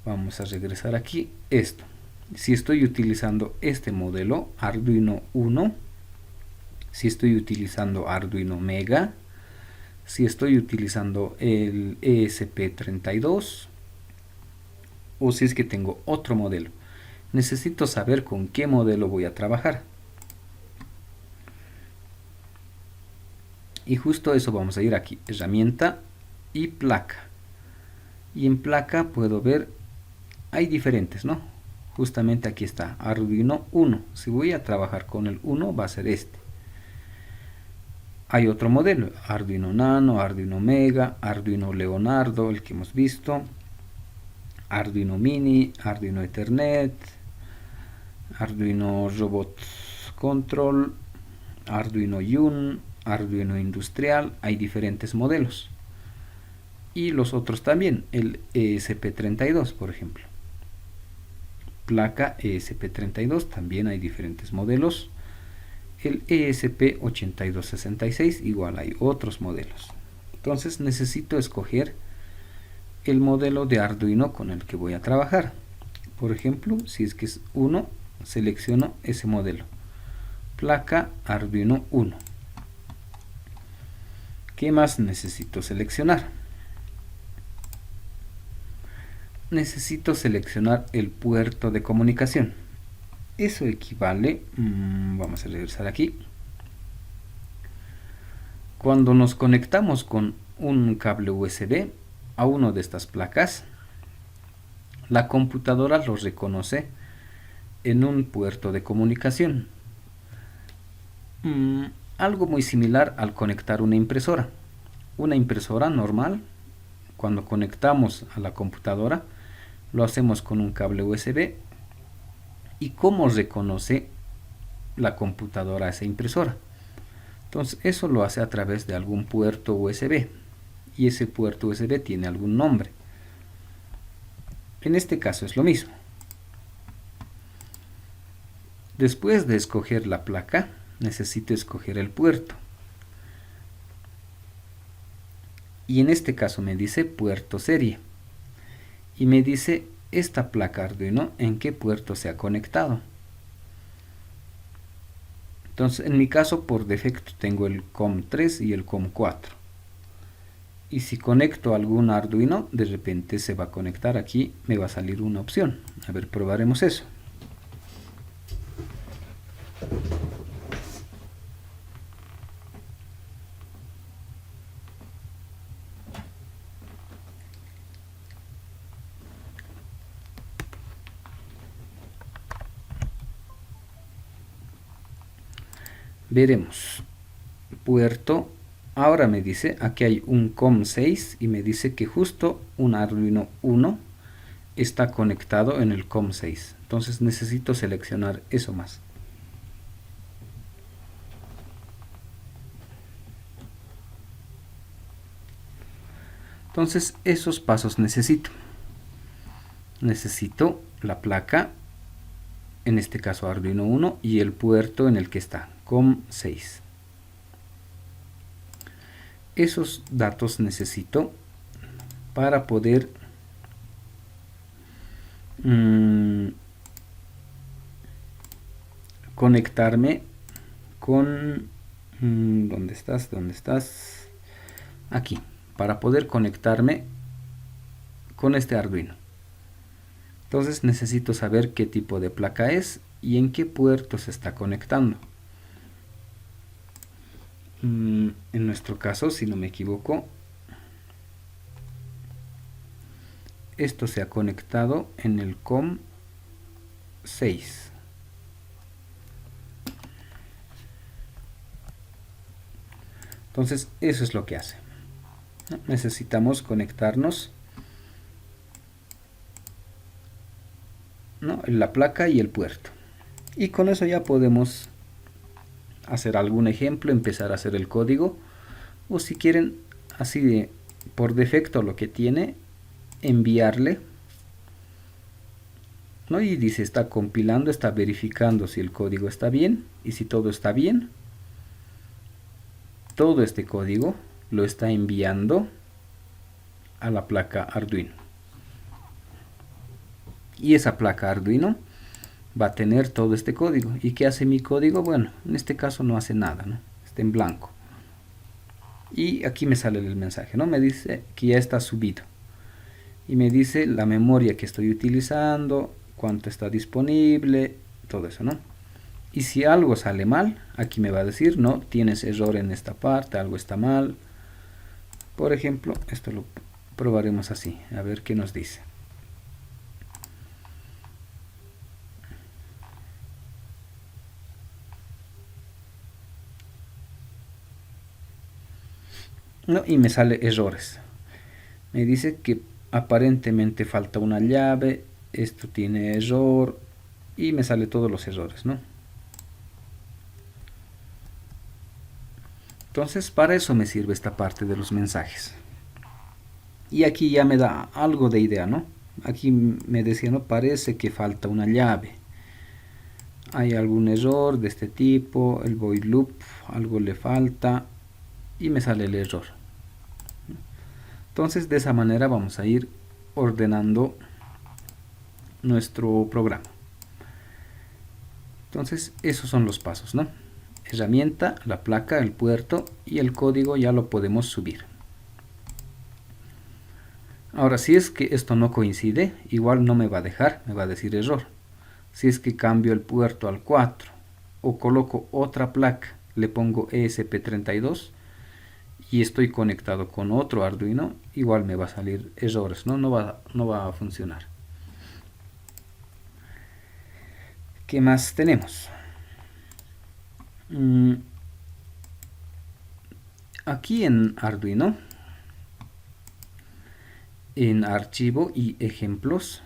Vamos a regresar aquí, esto. Si estoy utilizando este modelo, Arduino 1, si estoy utilizando Arduino Mega, si estoy utilizando el ESP32, o si es que tengo otro modelo. Necesito saber con qué modelo voy a trabajar. Y justo eso vamos a ir aquí, herramienta y placa. Y en placa puedo ver, hay diferentes, ¿no? Justamente aquí está, Arduino 1. Si voy a trabajar con el 1 va a ser este. Hay otro modelo, Arduino Nano, Arduino Mega, Arduino Leonardo, el que hemos visto, Arduino Mini, Arduino Ethernet, Arduino Robot Control, Arduino Un, Arduino Industrial. Hay diferentes modelos. Y los otros también, el ESP32, por ejemplo. Placa ESP32, también hay diferentes modelos. El ESP8266, igual hay otros modelos. Entonces necesito escoger el modelo de Arduino con el que voy a trabajar. Por ejemplo, si es que es 1, selecciono ese modelo. Placa Arduino 1. ¿Qué más necesito seleccionar? Necesito seleccionar el puerto de comunicación. Eso equivale, vamos a regresar aquí. Cuando nos conectamos con un cable USB a una de estas placas, la computadora lo reconoce en un puerto de comunicación. Algo muy similar al conectar una impresora. Una impresora normal, cuando conectamos a la computadora, lo hacemos con un cable USB. ¿Y cómo reconoce la computadora esa impresora? Entonces eso lo hace a través de algún puerto USB. Y ese puerto USB tiene algún nombre. En este caso es lo mismo. Después de escoger la placa, necesito escoger el puerto. Y en este caso me dice puerto serie. Y me dice esta placa Arduino en qué puerto se ha conectado. Entonces en mi caso por defecto tengo el COM3 y el COM4. Y si conecto algún Arduino, de repente se va a conectar aquí, me va a salir una opción. A ver, probaremos eso. Veremos. Puerto. Ahora me dice, aquí hay un COM6 y me dice que justo un Arduino 1 está conectado en el COM6. Entonces necesito seleccionar eso más. Entonces esos pasos necesito. Necesito la placa, en este caso Arduino 1, y el puerto en el que está, COM6. Esos datos necesito para poder conectarme con ¿dónde estás? Aquí, para poder conectarme con este Arduino. Entonces necesito saber qué tipo de placa es y en qué puerto se está conectando. En nuestro caso, si no me equivoco, esto se ha conectado en el COM6. Entonces eso es lo que hace. Necesitamos conectarnos, ¿no?, la placa y el puerto. Y con eso ya podemos hacer algún ejemplo, empezar a hacer el código, o si quieren así de por defecto lo que tiene, enviarle, ¿no? Y dice está compilando, está verificando si el código está bien, y si todo está bien, todo este código lo está enviando a la placa Arduino. Y esa placa Arduino va a tener todo este código. ¿Y qué hace mi código? Bueno, en este caso no hace nada, ¿no? Está en blanco. Y aquí me sale el mensaje, ¿no? Me dice que ya está subido. Y me dice la memoria que estoy utilizando, cuánto está disponible, todo eso, ¿no? Y si algo sale mal, aquí me va a decir, no, tienes error en esta parte, algo está mal. Por ejemplo, esto lo probaremos así, a ver qué nos dice. ¿no? Y me sale errores. Me dice que aparentemente falta una llave, esto tiene error y me sale todos los errores, ¿no? Entonces para eso me sirve esta parte de los mensajes. Y aquí ya me da algo de idea, ¿no? Aquí me decía, ¿no? Parece que falta una llave. Hay algún error de este tipo, el void loop, algo le falta y me sale el error. Entonces de esa manera vamos a ir ordenando nuestro programa. Entonces esos son los pasos, ¿no? Herramienta, la placa, el puerto y el código ya lo podemos subir. Ahora si es que esto no coincide, igual no me va a dejar, me va a decir error. Si es que cambio el puerto al 4 o coloco otra placa, le pongo ESP32 y estoy conectado con otro Arduino, igual me va a salir errores, ¿no? No va a funcionar. ¿Qué más tenemos? Aquí en Arduino, en archivo y ejemplos,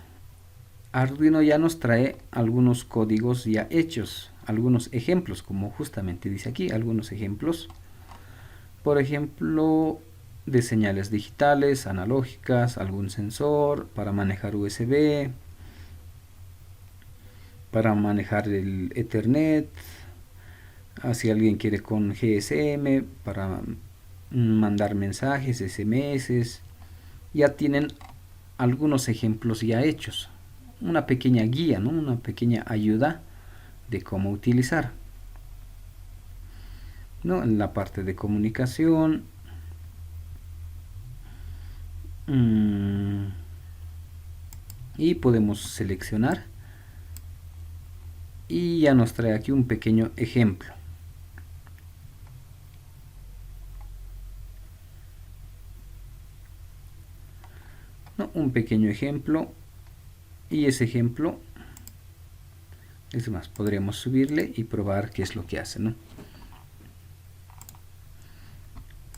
Arduino ya nos trae algunos códigos ya hechos, algunos ejemplos, como justamente dice aquí, algunos ejemplos. Por ejemplo, de señales digitales, analógicas, algún sensor, para manejar USB, para manejar el Ethernet, si alguien quiere con GSM, para mandar mensajes, SMS, ya tienen algunos ejemplos ya hechos. Una pequeña guía, ¿no? Una pequeña ayuda de cómo utilizar, ¿no? En la parte de comunicación, y podemos seleccionar y ya nos trae aquí un pequeño ejemplo. ¿No? Un pequeño ejemplo, y ese ejemplo, es más, podríamos subirle y probar qué es lo que hace, ¿no?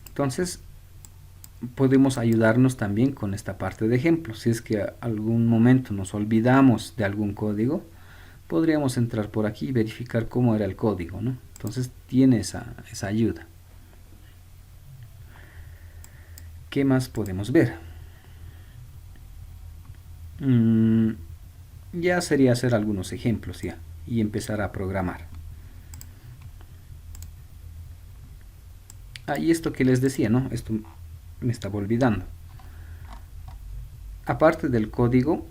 Entonces podemos ayudarnos también con esta parte de ejemplo. Si es que algún momento nos olvidamos de algún código, podríamos entrar por aquí y verificar cómo era el código, ¿no? Entonces tiene esa ayuda. ¿Qué más podemos ver? Ya sería hacer algunos ejemplos ya y empezar a programar. Y esto que les decía, ¿no? Esto me estaba olvidando. Aparte del código,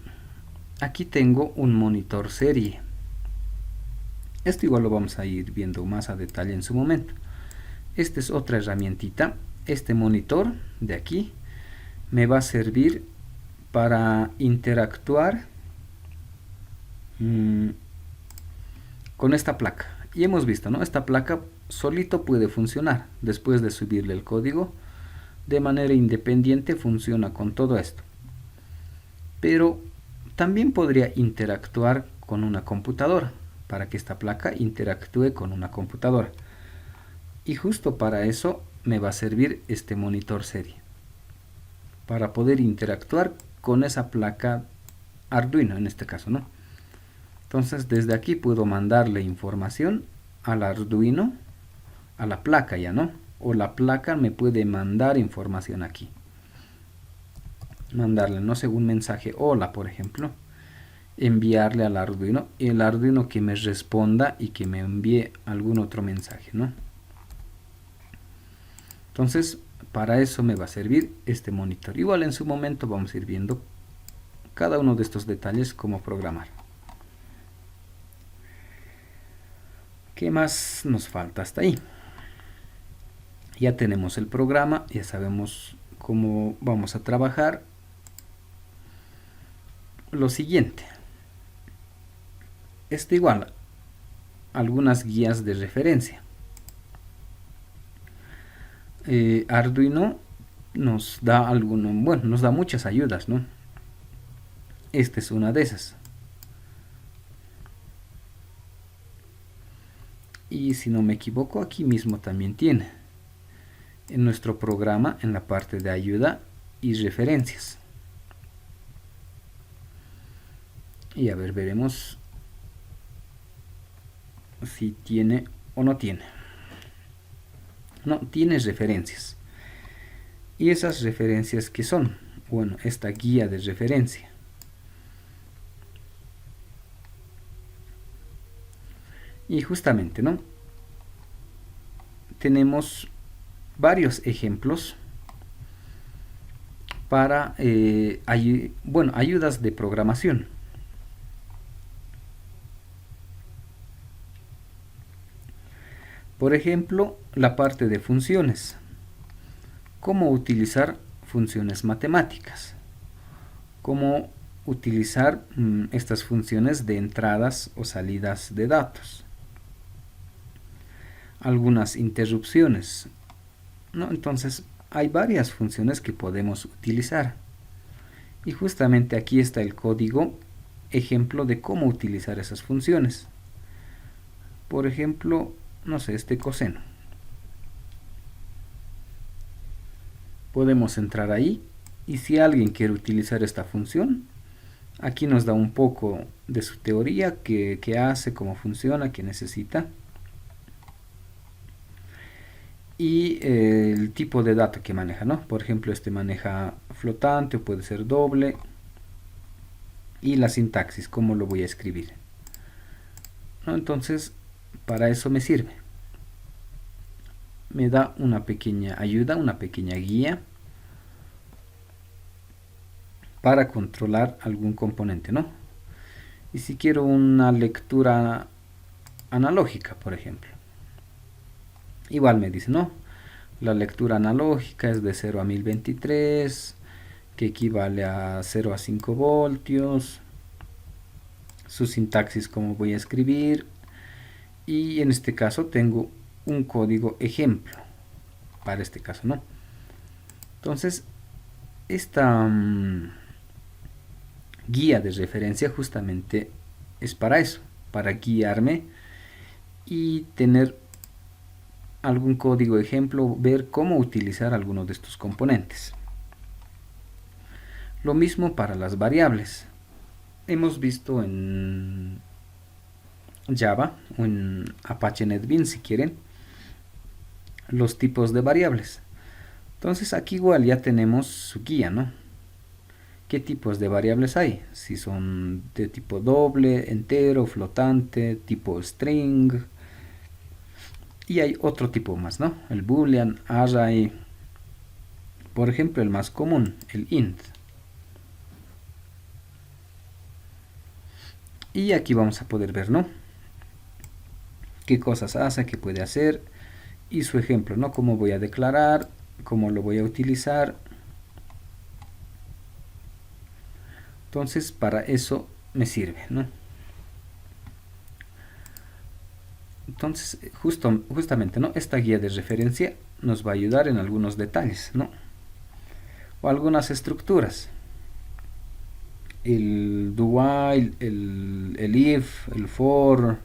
aquí tengo un monitor serie. Esto igual lo vamos a ir viendo más a detalle en su momento. Esta es otra herramientita. Este monitor de aquí me va a servir para interactuar con esta placa. Y hemos visto, ¿no? Esta placa solito puede funcionar. Después de subirle el código, de manera independiente funciona con todo esto. Pero también podría interactuar con una computadora, para que esta placa interactúe con una computadora. Y justo para eso me va a servir este monitor serie, para poder interactuar con esa placa Arduino en este caso, ¿no? Entonces desde aquí puedo mandarle información al Arduino, a la placa ya, ¿no? O la placa me puede mandar información aquí. Mandarle, no sé, un mensaje hola, por ejemplo. Enviarle al Arduino y el Arduino que me responda y que me envíe algún otro mensaje, ¿no? Entonces para eso me va a servir este monitor. Igual en su momento vamos a ir viendo cada uno de estos detalles, cómo programar. ¿Qué más nos falta hasta ahí? Ya tenemos el programa, ya sabemos cómo vamos a trabajar. Lo siguiente, esto igual, algunas guías de referencia. Arduino nos da nos da muchas ayudas, ¿no? Esta es una de esas. Y si no me equivoco, aquí mismo también tiene. en nuestro programa en la parte de ayuda y referencias. Y a ver, veremos si tiene o no tiene. No, tiene referencias. ¿Y esas referencias qué son? Bueno, esta guía de referencia. Y justamente, ¿no? Tenemos varios ejemplos para ayudas de programación. Por ejemplo, la parte de funciones. Cómo utilizar funciones matemáticas. Cómo utilizar estas funciones de entradas o salidas de datos. Algunas interrupciones, ¿no? Entonces hay varias funciones que podemos utilizar. Y justamente aquí está el código ejemplo de cómo utilizar esas funciones. Por ejemplo, no sé, este coseno. Podemos entrar ahí y si alguien quiere utilizar esta función, aquí nos da un poco de su teoría, qué hace, cómo funciona, qué necesita. Y el tipo de dato que maneja, ¿no? Por ejemplo, este maneja flotante o puede ser doble. Y la sintaxis, cómo lo voy a escribir, ¿no? Entonces, para eso me sirve. Me da una pequeña ayuda, una pequeña guía para controlar algún componente, ¿no? Y si quiero una lectura analógica, por ejemplo, igual me dice, no, la lectura analógica es de 0 a 1023, que equivale a 0 a 5 voltios, su sintaxis, cómo voy a escribir, y en este caso tengo un código ejemplo para este caso, ¿no? Entonces, esta guía de referencia justamente es para eso, para guiarme y tener algún código ejemplo, ver cómo utilizar alguno de estos componentes. Lo mismo para las variables. Hemos visto en Java o en Apache NetBeans, si quieren, los tipos de variables. Entonces aquí igual ya tenemos su guía, ¿no? ¿Qué tipos de variables hay? Si son de tipo doble, entero, flotante, tipo string. Y hay otro tipo más, ¿no? El boolean, array. Por ejemplo, el más común, el int. Y aquí vamos a poder ver, ¿no? Qué cosas hace, qué puede hacer. Y su ejemplo, ¿no? Cómo voy a declarar, cómo lo voy a utilizar. Entonces, para eso me sirve, ¿no? Entonces, justamente, ¿no? Esta guía de referencia nos va a ayudar en algunos detalles, ¿no? O algunas estructuras. El do while, el if, el for,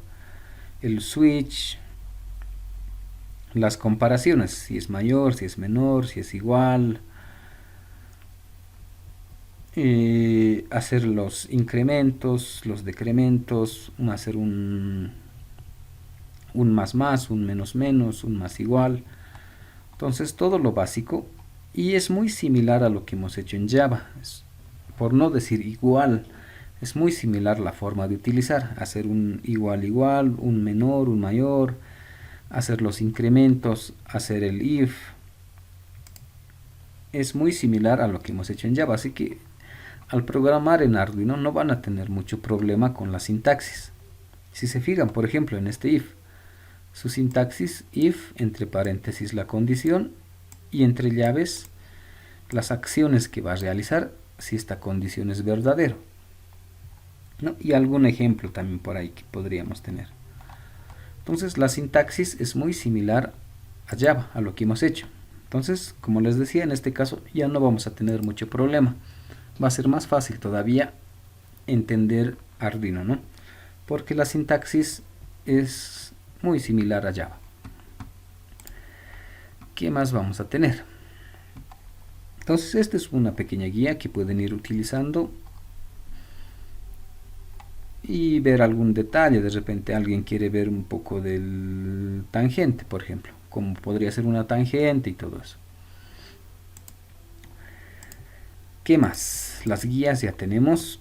el switch, las comparaciones, si es mayor, si es menor, si es igual, hacer los incrementos, los decrementos, hacer un más, un menos, un más igual. Entonces todo lo básico, y es muy similar a lo que hemos hecho en Java, por no decir igual, es muy similar la forma de utilizar, hacer un igual igual, un menor, un mayor, hacer los incrementos, hacer el if. Es muy similar a lo que hemos hecho en Java, así que al programar en Arduino no van a tener mucho problema con la sintaxis. Si se fijan, por ejemplo, en este if, su sintaxis if, entre paréntesis la condición, y entre llaves las acciones que va a realizar si esta condición es verdadero, ¿no? Y algún ejemplo también por ahí que podríamos tener. Entonces la sintaxis es muy similar a Java, a lo que hemos hecho. Entonces, como les decía, en este caso ya no vamos a tener mucho problema. Va a ser más fácil todavía entender Arduino, ¿no? Porque la sintaxis es muy similar a Java. ¿Qué más vamos a tener? Entonces esta es una pequeña guía que pueden ir utilizando y ver algún detalle. De repente alguien quiere ver un poco del tangente, por ejemplo, cómo podría ser una tangente y todo eso. ¿Qué más? Las guías ya tenemos.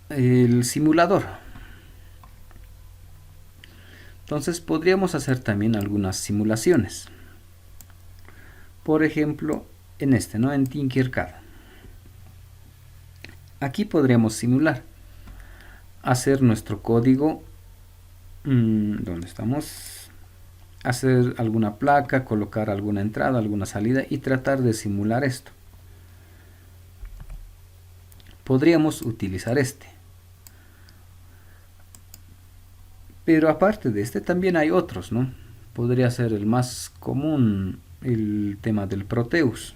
El simulador. Entonces podríamos hacer también algunas simulaciones. Por ejemplo, en este, ¿no? En Tinkercad. Aquí podríamos simular, hacer nuestro código. ¿Dónde estamos? Hacer alguna placa, colocar alguna entrada, alguna salida y tratar de simular esto. Podríamos utilizar este. Pero aparte de este también hay otros, ¿no? Podría ser el más común, el tema del Proteus.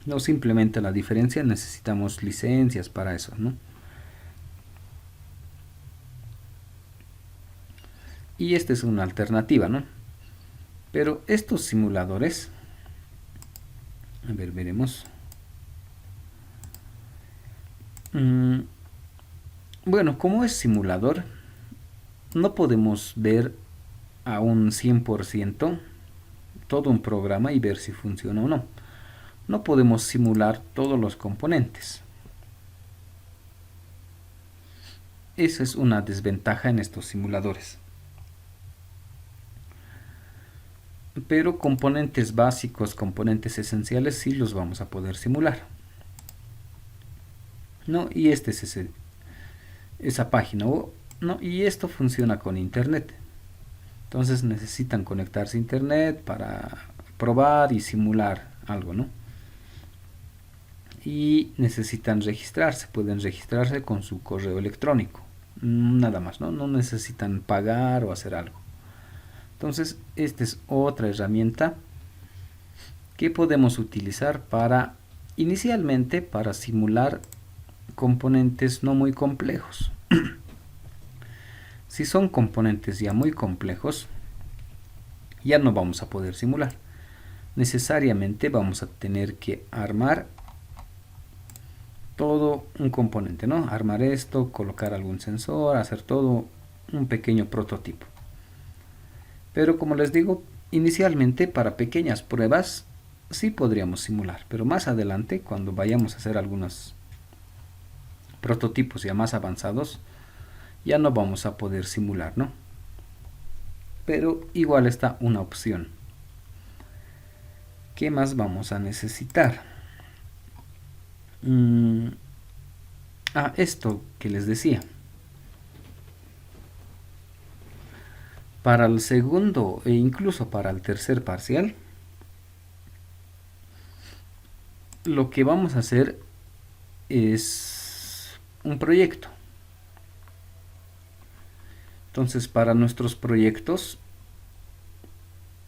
No, simplemente la diferencia, necesitamos licencias para eso, ¿no? Y esta es una alternativa, ¿no? Pero estos simuladores, a ver, veremos. Bueno, como es simulador, no podemos ver a un 100% todo un programa y ver si funciona o no. No podemos simular todos los componentes. Esa es una desventaja en estos simuladores. Pero componentes básicos, componentes esenciales, sí los vamos a poder simular, ¿no? Y este es esa página, ¿no? Y esto funciona con internet. Entonces necesitan conectarse a internet para probar y simular algo, ¿no? Y necesitan registrarse, pueden registrarse con su correo electrónico, nada más, ¿no? No necesitan pagar o hacer algo. Entonces esta es otra herramienta que podemos utilizar para, inicialmente, para simular componentes no muy complejos. Si son componentes ya muy complejos, ya no vamos a poder simular. Necesariamente vamos a tener que armar todo un componente, ¿no? Armar esto, colocar algún sensor, hacer todo un pequeño prototipo. Pero como les digo, inicialmente para pequeñas pruebas sí podríamos simular, pero más adelante, cuando vayamos a hacer algunos prototipos ya más avanzados, ya no vamos a poder simular, ¿no? Pero igual está una opción. ¿Qué más vamos a necesitar? Esto que les decía. Para el segundo e incluso para el tercer parcial, lo que vamos a hacer es un proyecto. Entonces, para nuestros proyectos,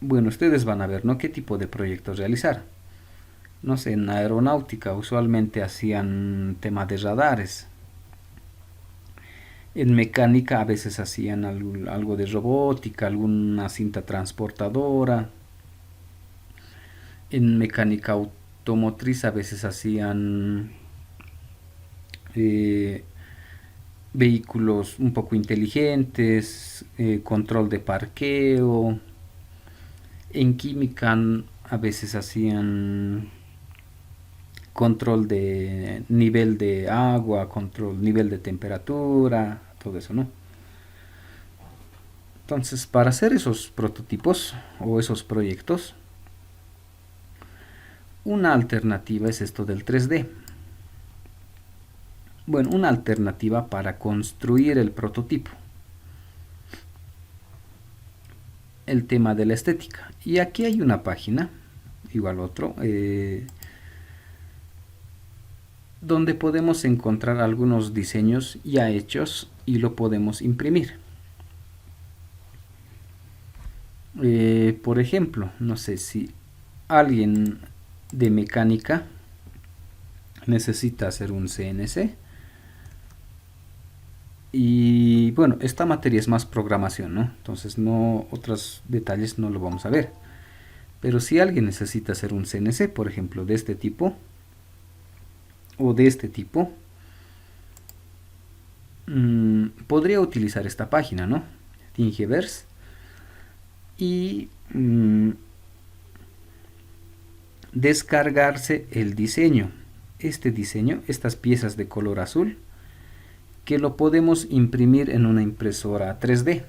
bueno, ustedes van a ver, ¿no? ¿Qué tipo de proyectos realizar? No sé, en aeronáutica usualmente hacían tema de radares. En mecánica a veces hacían algo de robótica, alguna cinta transportadora. En mecánica automotriz a veces hacían vehículos un poco inteligentes, control de parqueo. En química a veces hacían control de nivel de agua, control nivel de temperatura, todo eso, ¿no? Entonces, para hacer esos prototipos o esos proyectos, una alternativa es esto del 3D. Bueno, una alternativa para construir el prototipo. El tema de la estética. Y aquí hay una página, igual otro, donde podemos encontrar algunos diseños ya hechos y lo podemos imprimir. Por ejemplo, no sé si alguien de mecánica necesita hacer un CNC. Y bueno, esta materia es más programación, ¿no? Entonces no, otros detalles no lo vamos a ver. Pero si alguien necesita hacer un CNC, por ejemplo, de este tipo o de este tipo, podría utilizar esta página, ¿no? Thingiverse. Y descargarse el diseño. Este diseño, estas piezas de color azul, que lo podemos imprimir en una impresora 3D.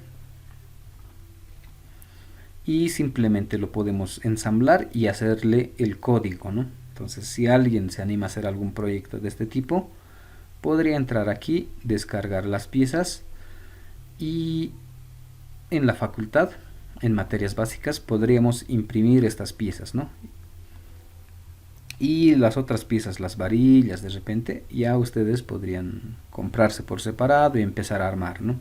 Y simplemente lo podemos ensamblar y hacerle el código, ¿no? Entonces, si alguien se anima a hacer algún proyecto de este tipo, podría entrar aquí, descargar las piezas y en la facultad, en materias básicas, podríamos imprimir estas piezas, ¿no? Y las otras piezas, las varillas, de repente, ya ustedes podrían comprarse por separado y empezar a armar, ¿no?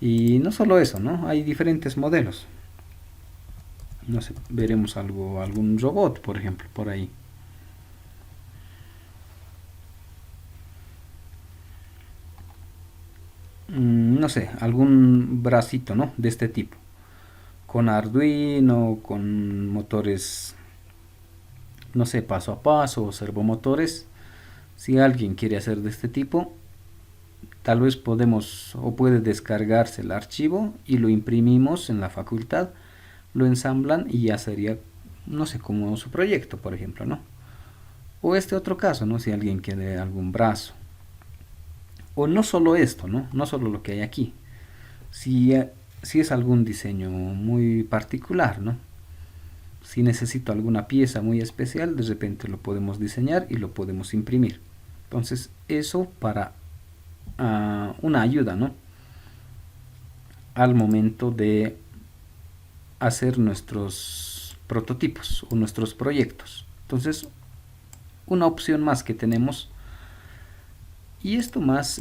Y no solo eso, ¿no? Hay diferentes modelos. No sé, veremos algún robot, por ejemplo, por ahí. No sé, algún bracito, ¿no? De este tipo. Con Arduino, con motores, no sé, paso a paso o servomotores. Si alguien quiere hacer de este tipo, tal vez podemos o puede descargarse el archivo y lo imprimimos en la facultad, lo ensamblan y ya sería, no sé, como su proyecto, por ejemplo, ¿no? O este otro caso, ¿no? Si alguien quiere algún brazo. O no solo esto, ¿no? No solo lo que hay aquí. Si es algún diseño muy particular, ¿no? Si necesito alguna pieza muy especial, de repente lo podemos diseñar y lo podemos imprimir. Entonces, eso para una ayuda, ¿no? Al momento de hacer nuestros prototipos o nuestros proyectos. Entonces, una opción más que tenemos, y esto más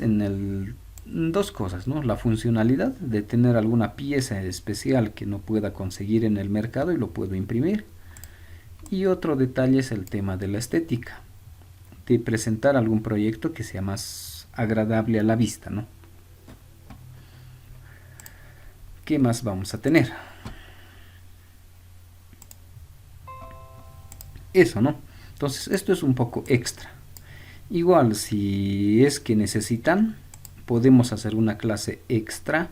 dos cosas, ¿no? La funcionalidad de tener alguna pieza especial que no pueda conseguir en el mercado y lo puedo imprimir. Y otro detalle es el tema de la estética, de presentar algún proyecto que sea más agradable a la vista, ¿no? ¿Qué más vamos a tener? Eso, ¿no? Entonces, esto es un poco extra. Igual, si es que necesitan, podemos hacer una clase extra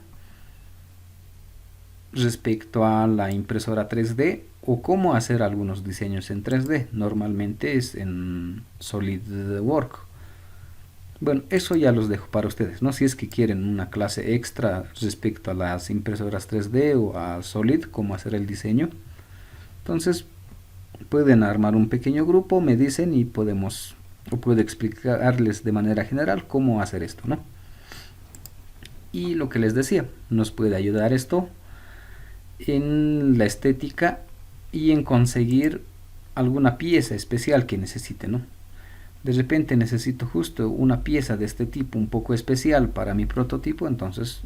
respecto a la impresora 3D o cómo hacer algunos diseños en 3D. Normalmente es en SolidWorks. Bueno, eso ya los dejo para ustedes, ¿no? Si es que quieren una clase extra respecto a las impresoras 3D o a Solid, cómo hacer el diseño. Entonces, pueden armar un pequeño grupo, me dicen y puedo explicarles de manera general cómo hacer esto, ¿no? Y lo que les decía, nos puede ayudar esto en la estética y en conseguir alguna pieza especial que necesite, ¿no? De repente necesito justo una pieza de este tipo un poco especial para mi prototipo, entonces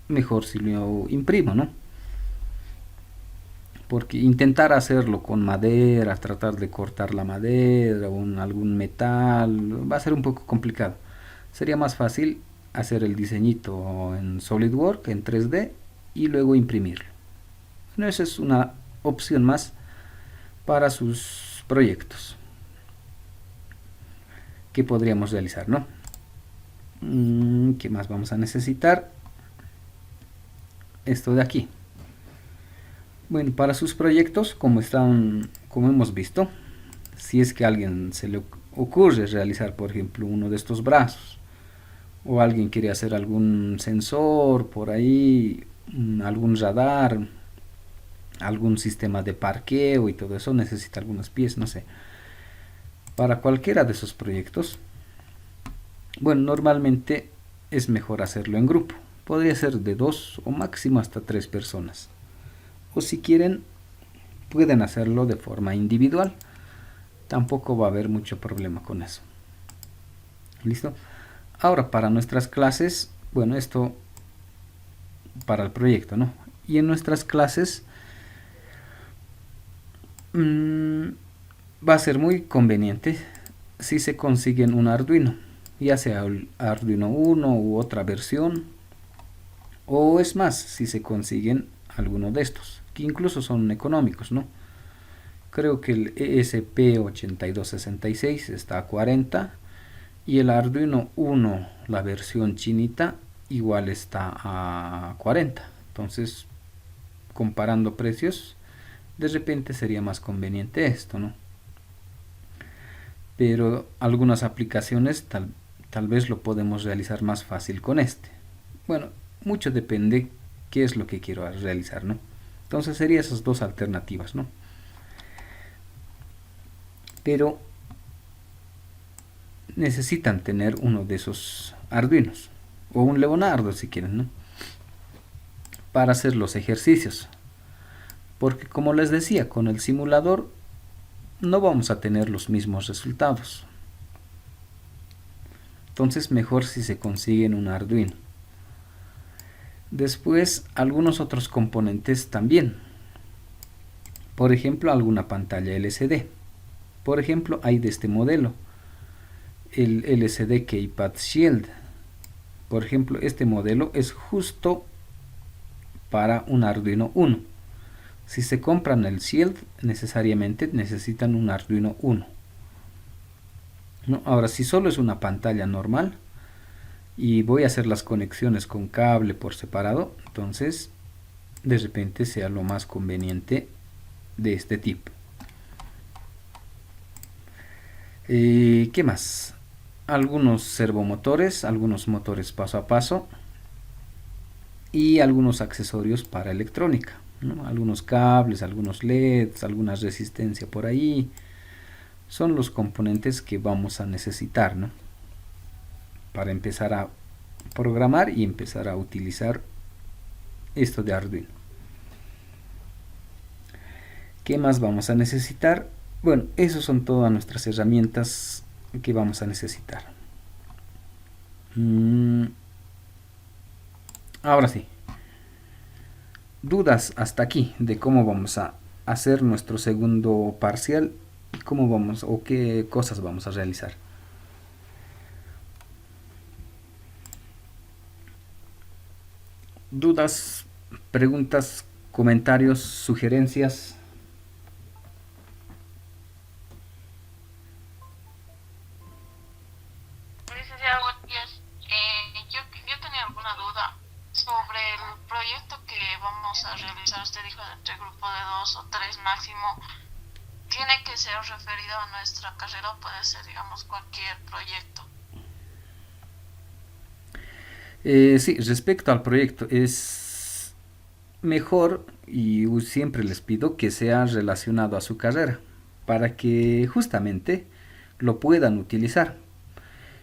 mejor si lo imprimo, ¿no? Porque intentar hacerlo con madera, tratar de cortar la madera o algún metal, va a ser un poco complicado. Sería más fácil hacer el diseñito en SolidWorks, en 3D, y luego imprimirlo. Bueno, esa es una opción más para sus proyectos que podríamos realizar, ¿no? ¿Qué más vamos a necesitar? Esto de aquí. Bueno, para sus proyectos, como hemos visto, si es que a alguien se le ocurre realizar, por ejemplo, uno de estos brazos, o alguien quiere hacer algún sensor por ahí, algún radar, algún sistema de parqueo y todo eso, necesita algunas piezas, no sé. Para cualquiera de esos proyectos, bueno, normalmente es mejor hacerlo en grupo. Podría ser de 2 o máximo hasta 3 personas. O si quieren, pueden hacerlo de forma individual. Tampoco va a haber mucho problema con eso. ¿Listo? Ahora, para nuestras clases, bueno, esto para el proyecto, ¿no? Y en nuestras clases va a ser muy conveniente si se consiguen un Arduino. ya sea el Arduino 1 u otra versión, o es más, si se consiguen alguno de estos, que incluso son económicos, ¿no? Creo que el ESP8266 está a 40 y el Arduino 1, la versión chinita, igual está a 40. Entonces, comparando precios, de repente sería más conveniente esto, ¿no? Pero algunas aplicaciones tal vez lo podemos realizar más fácil con este. Bueno, mucho depende qué es lo que quiero realizar, ¿no? Entonces serían esas dos alternativas, ¿no? Pero necesitan tener uno de esos Arduinos o un Leonardo si quieren, ¿no? Para hacer los ejercicios. Porque como les decía, con el simulador no vamos a tener los mismos resultados. Entonces mejor si se consiguen un Arduino. Después algunos otros componentes también. Por ejemplo, alguna pantalla LCD. Por ejemplo, hay de este modelo, el LCD Keypad Shield. Por ejemplo, este modelo es justo para un Arduino 1. Si se compran el Shield, necesariamente necesitan un Arduino 1. ¿No? Ahora, si solo es una pantalla normal y voy a hacer las conexiones con cable por separado, entonces de repente sea lo más conveniente de este tipo. ¿Qué más? Algunos servomotores, algunos motores paso a paso y algunos accesorios para electrónica, ¿no? Algunos cables, algunos LEDs, alguna resistencia por ahí. Son los componentes que vamos a necesitar, ¿no? Para empezar a programar y empezar a utilizar esto de Arduino. ¿Qué más vamos a necesitar? Bueno, esas son todas nuestras herramientas que vamos a necesitar. Ahora sí. Dudas hasta aquí de cómo vamos a hacer nuestro segundo parcial y cómo vamos o qué cosas vamos a realizar. Dudas, preguntas, comentarios, sugerencias. Licenciado, buenos días. Yo tenía alguna duda sobre el proyecto que vamos a realizar. Usted dijo entre grupo de dos o tres máximo. ¿Tiene que ser referido a nuestra carrera o puede ser, digamos, cualquier proyecto? Sí, respecto al proyecto, es mejor y siempre les pido que sea relacionado a su carrera para que justamente lo puedan utilizar.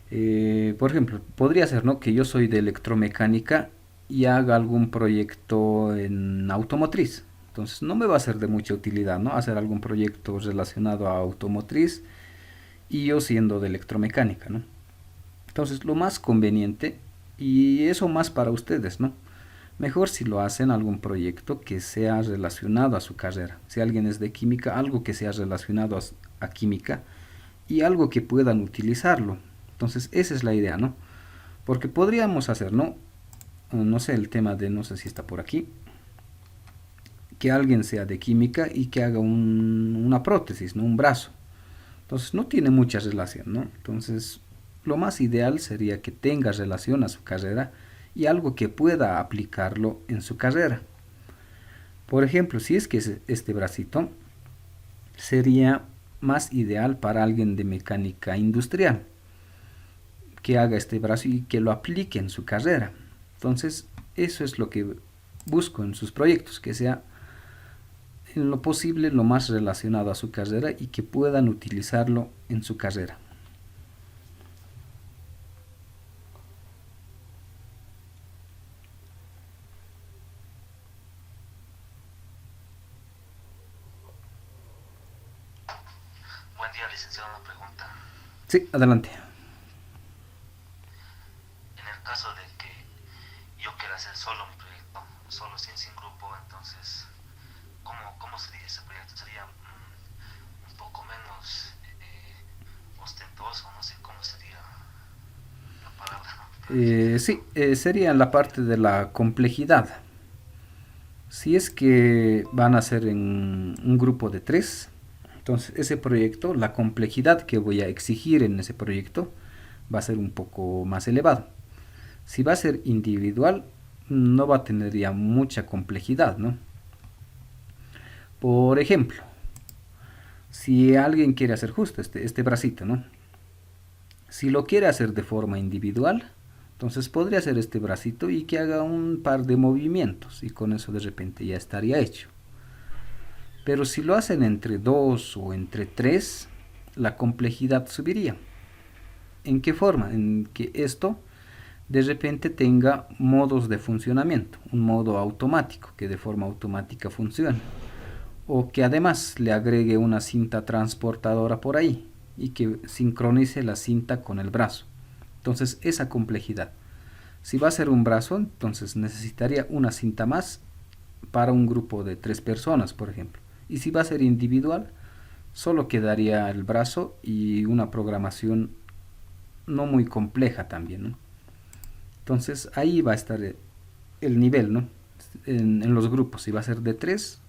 Por ejemplo, podría ser, ¿no?, que yo soy de electromecánica y haga algún proyecto en automotriz. Entonces no me va a ser de mucha utilidad, ¿no?, hacer algún proyecto relacionado a automotriz y yo siendo de electromecánica, ¿no? Entonces lo más conveniente, y eso más para ustedes, ¿no? Mejor si lo hacen algún proyecto que sea relacionado a su carrera. Si alguien es de química, algo que sea relacionado a química y algo que puedan utilizarlo. Entonces esa es la idea, ¿no? Porque podríamos hacer, ¿no? No sé, el tema de, no sé si está por aquí, que alguien sea de química y que haga una prótesis, ¿no? Un brazo. Entonces no tiene mucha relación, ¿no? Entonces lo más ideal sería que tenga relación a su carrera y algo que pueda aplicarlo en su carrera. Por ejemplo, si es que es este bracito, sería más ideal para alguien de mecánica industrial que haga este brazo y que lo aplique en su carrera. Entonces, eso es lo que busco en sus proyectos, que sea en lo posible lo más relacionado a su carrera y que puedan utilizarlo en su carrera. Buen día, licenciado. Una pregunta. Sí, adelante. En el caso de que yo quiera hacer solo mi proyecto, solo sin grupo, entonces, ¿cómo sería ese proyecto? ¿Sería un poco menos ostentoso? No sé cómo sería. Sí, sería la parte de la complejidad. Si es que van a ser en un grupo de tres, entonces ese proyecto, la complejidad que voy a exigir en ese proyecto va a ser un poco más elevado. Si va a ser individual, no va a tener ya mucha complejidad, ¿no? Por ejemplo, si alguien quiere hacer justo este bracito, ¿no? Si lo quiere hacer de forma individual, entonces podría hacer este bracito y que haga un par de movimientos y con eso de repente ya estaría hecho. Pero si lo hacen entre dos o entre tres, la complejidad subiría. ¿En qué forma? En que esto de repente tenga modos de funcionamiento, un modo automático que de forma automática funcione, o que además le agregue una cinta transportadora por ahí y que sincronice la cinta con el brazo. Entonces esa complejidad. Si va a ser un brazo, entonces necesitaría una cinta más para un grupo de tres personas, por ejemplo. Y si va a ser individual, solo quedaría el brazo y una programación no muy compleja también, ¿no? Entonces ahí va a estar el nivel, ¿no? En los grupos, si va a ser de tres,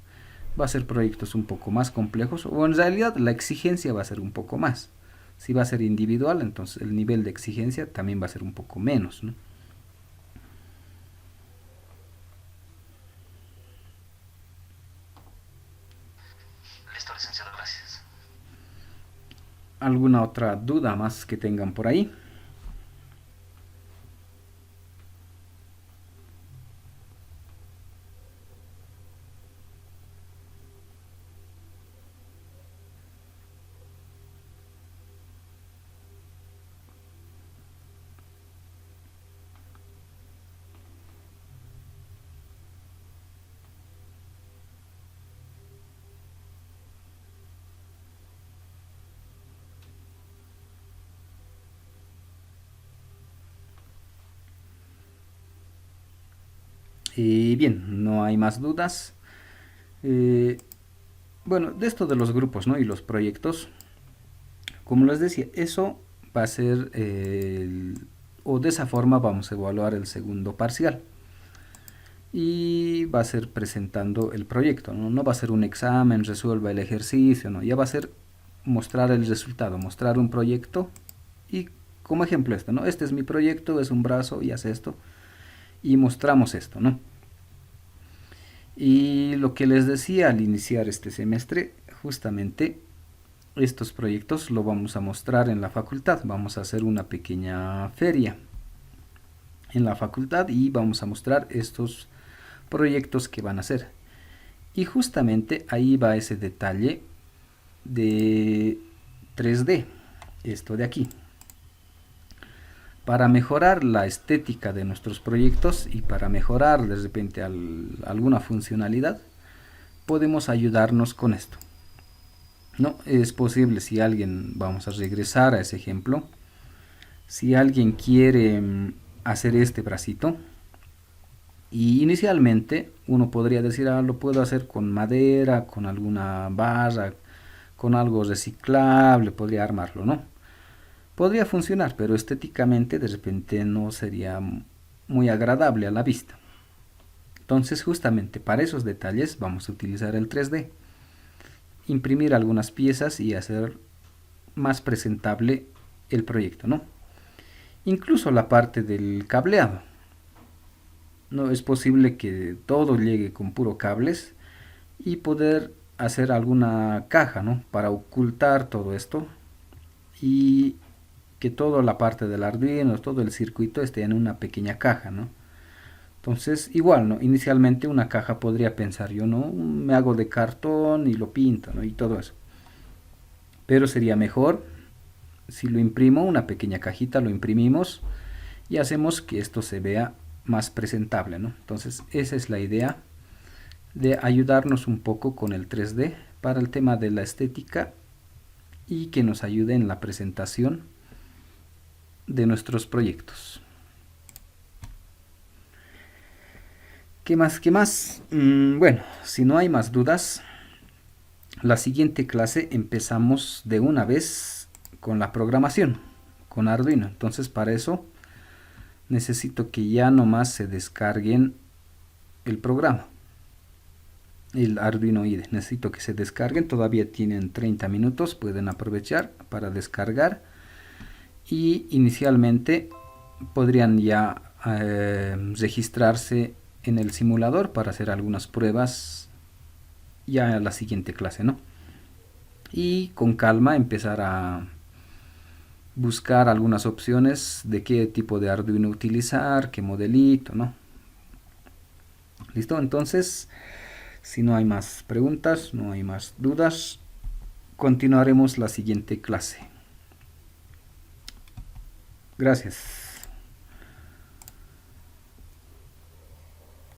va a ser proyectos un poco más complejos, o en realidad la exigencia va a ser un poco más. Si va a ser individual, entonces el nivel de exigencia también va a ser un poco menos, ¿no? Listo, licenciado, gracias. ¿Alguna otra duda más que tengan por ahí? Y bien, no hay más dudas. Eh, bueno, de esto de los grupos, ¿no? Y los proyectos, como les decía, eso va a ser, o de esa forma vamos a evaluar el segundo parcial. Y va a ser presentando el proyecto, ¿no? No va a ser un examen, resuelva el ejercicio, ¿no? Ya va a ser mostrar el resultado, mostrar un proyecto y como ejemplo esto, ¿no? Este es mi proyecto, es un brazo y hace esto y mostramos esto, ¿no? Y lo que les decía al iniciar este semestre, justamente estos proyectos lo vamos a mostrar en la facultad. Vamos a hacer una pequeña feria en la facultad y vamos a mostrar estos proyectos que van a hacer. Y justamente ahí va ese detalle de 3D, esto de aquí. Para mejorar la estética de nuestros proyectos y para mejorar de repente alguna funcionalidad, podemos ayudarnos con esto. No es posible si alguien, vamos a regresar a ese ejemplo, si alguien quiere hacer este bracito, y inicialmente uno podría decir, lo puedo hacer con madera, con alguna barra, con algo reciclable, podría armarlo, ¿no? Podría funcionar, pero estéticamente de repente no sería muy agradable a la vista. Entonces justamente para esos detalles vamos a utilizar el 3D. Imprimir algunas piezas y hacer más presentable el proyecto, ¿no? Incluso la parte del cableado. No es posible que todo llegue con puro cables y poder hacer alguna caja, ¿no? Para ocultar todo esto y que toda la parte del Arduino, todo el circuito esté en una pequeña caja, ¿no? Entonces, igual, ¿no? Inicialmente una caja podría pensar yo, ¿no? Me hago de cartón y lo pinto, ¿no? Y todo eso. Pero sería mejor si lo imprimo, una pequeña cajita, lo imprimimos y hacemos que esto se vea más presentable, ¿no? Entonces, esa es la idea de ayudarnos un poco con el 3D para el tema de la estética y que nos ayude en la presentación de nuestros proyectos. ¿Qué más? ¿Qué más? Bueno, si no hay más dudas, la siguiente clase empezamos de una vez con la programación, con Arduino. Entonces para eso necesito que ya nomás se descarguen el programa, el Arduino IDE. Necesito que se descarguen, todavía tienen 30 minutos, pueden aprovechar para descargar. Y inicialmente podrían ya registrarse en el simulador para hacer algunas pruebas ya en la siguiente clase, ¿no? Y con calma empezar a buscar algunas opciones de qué tipo de Arduino utilizar, qué modelito, ¿no? ¿Listo? Entonces, si no hay más preguntas, no hay más dudas, continuaremos la siguiente clase. Gracias.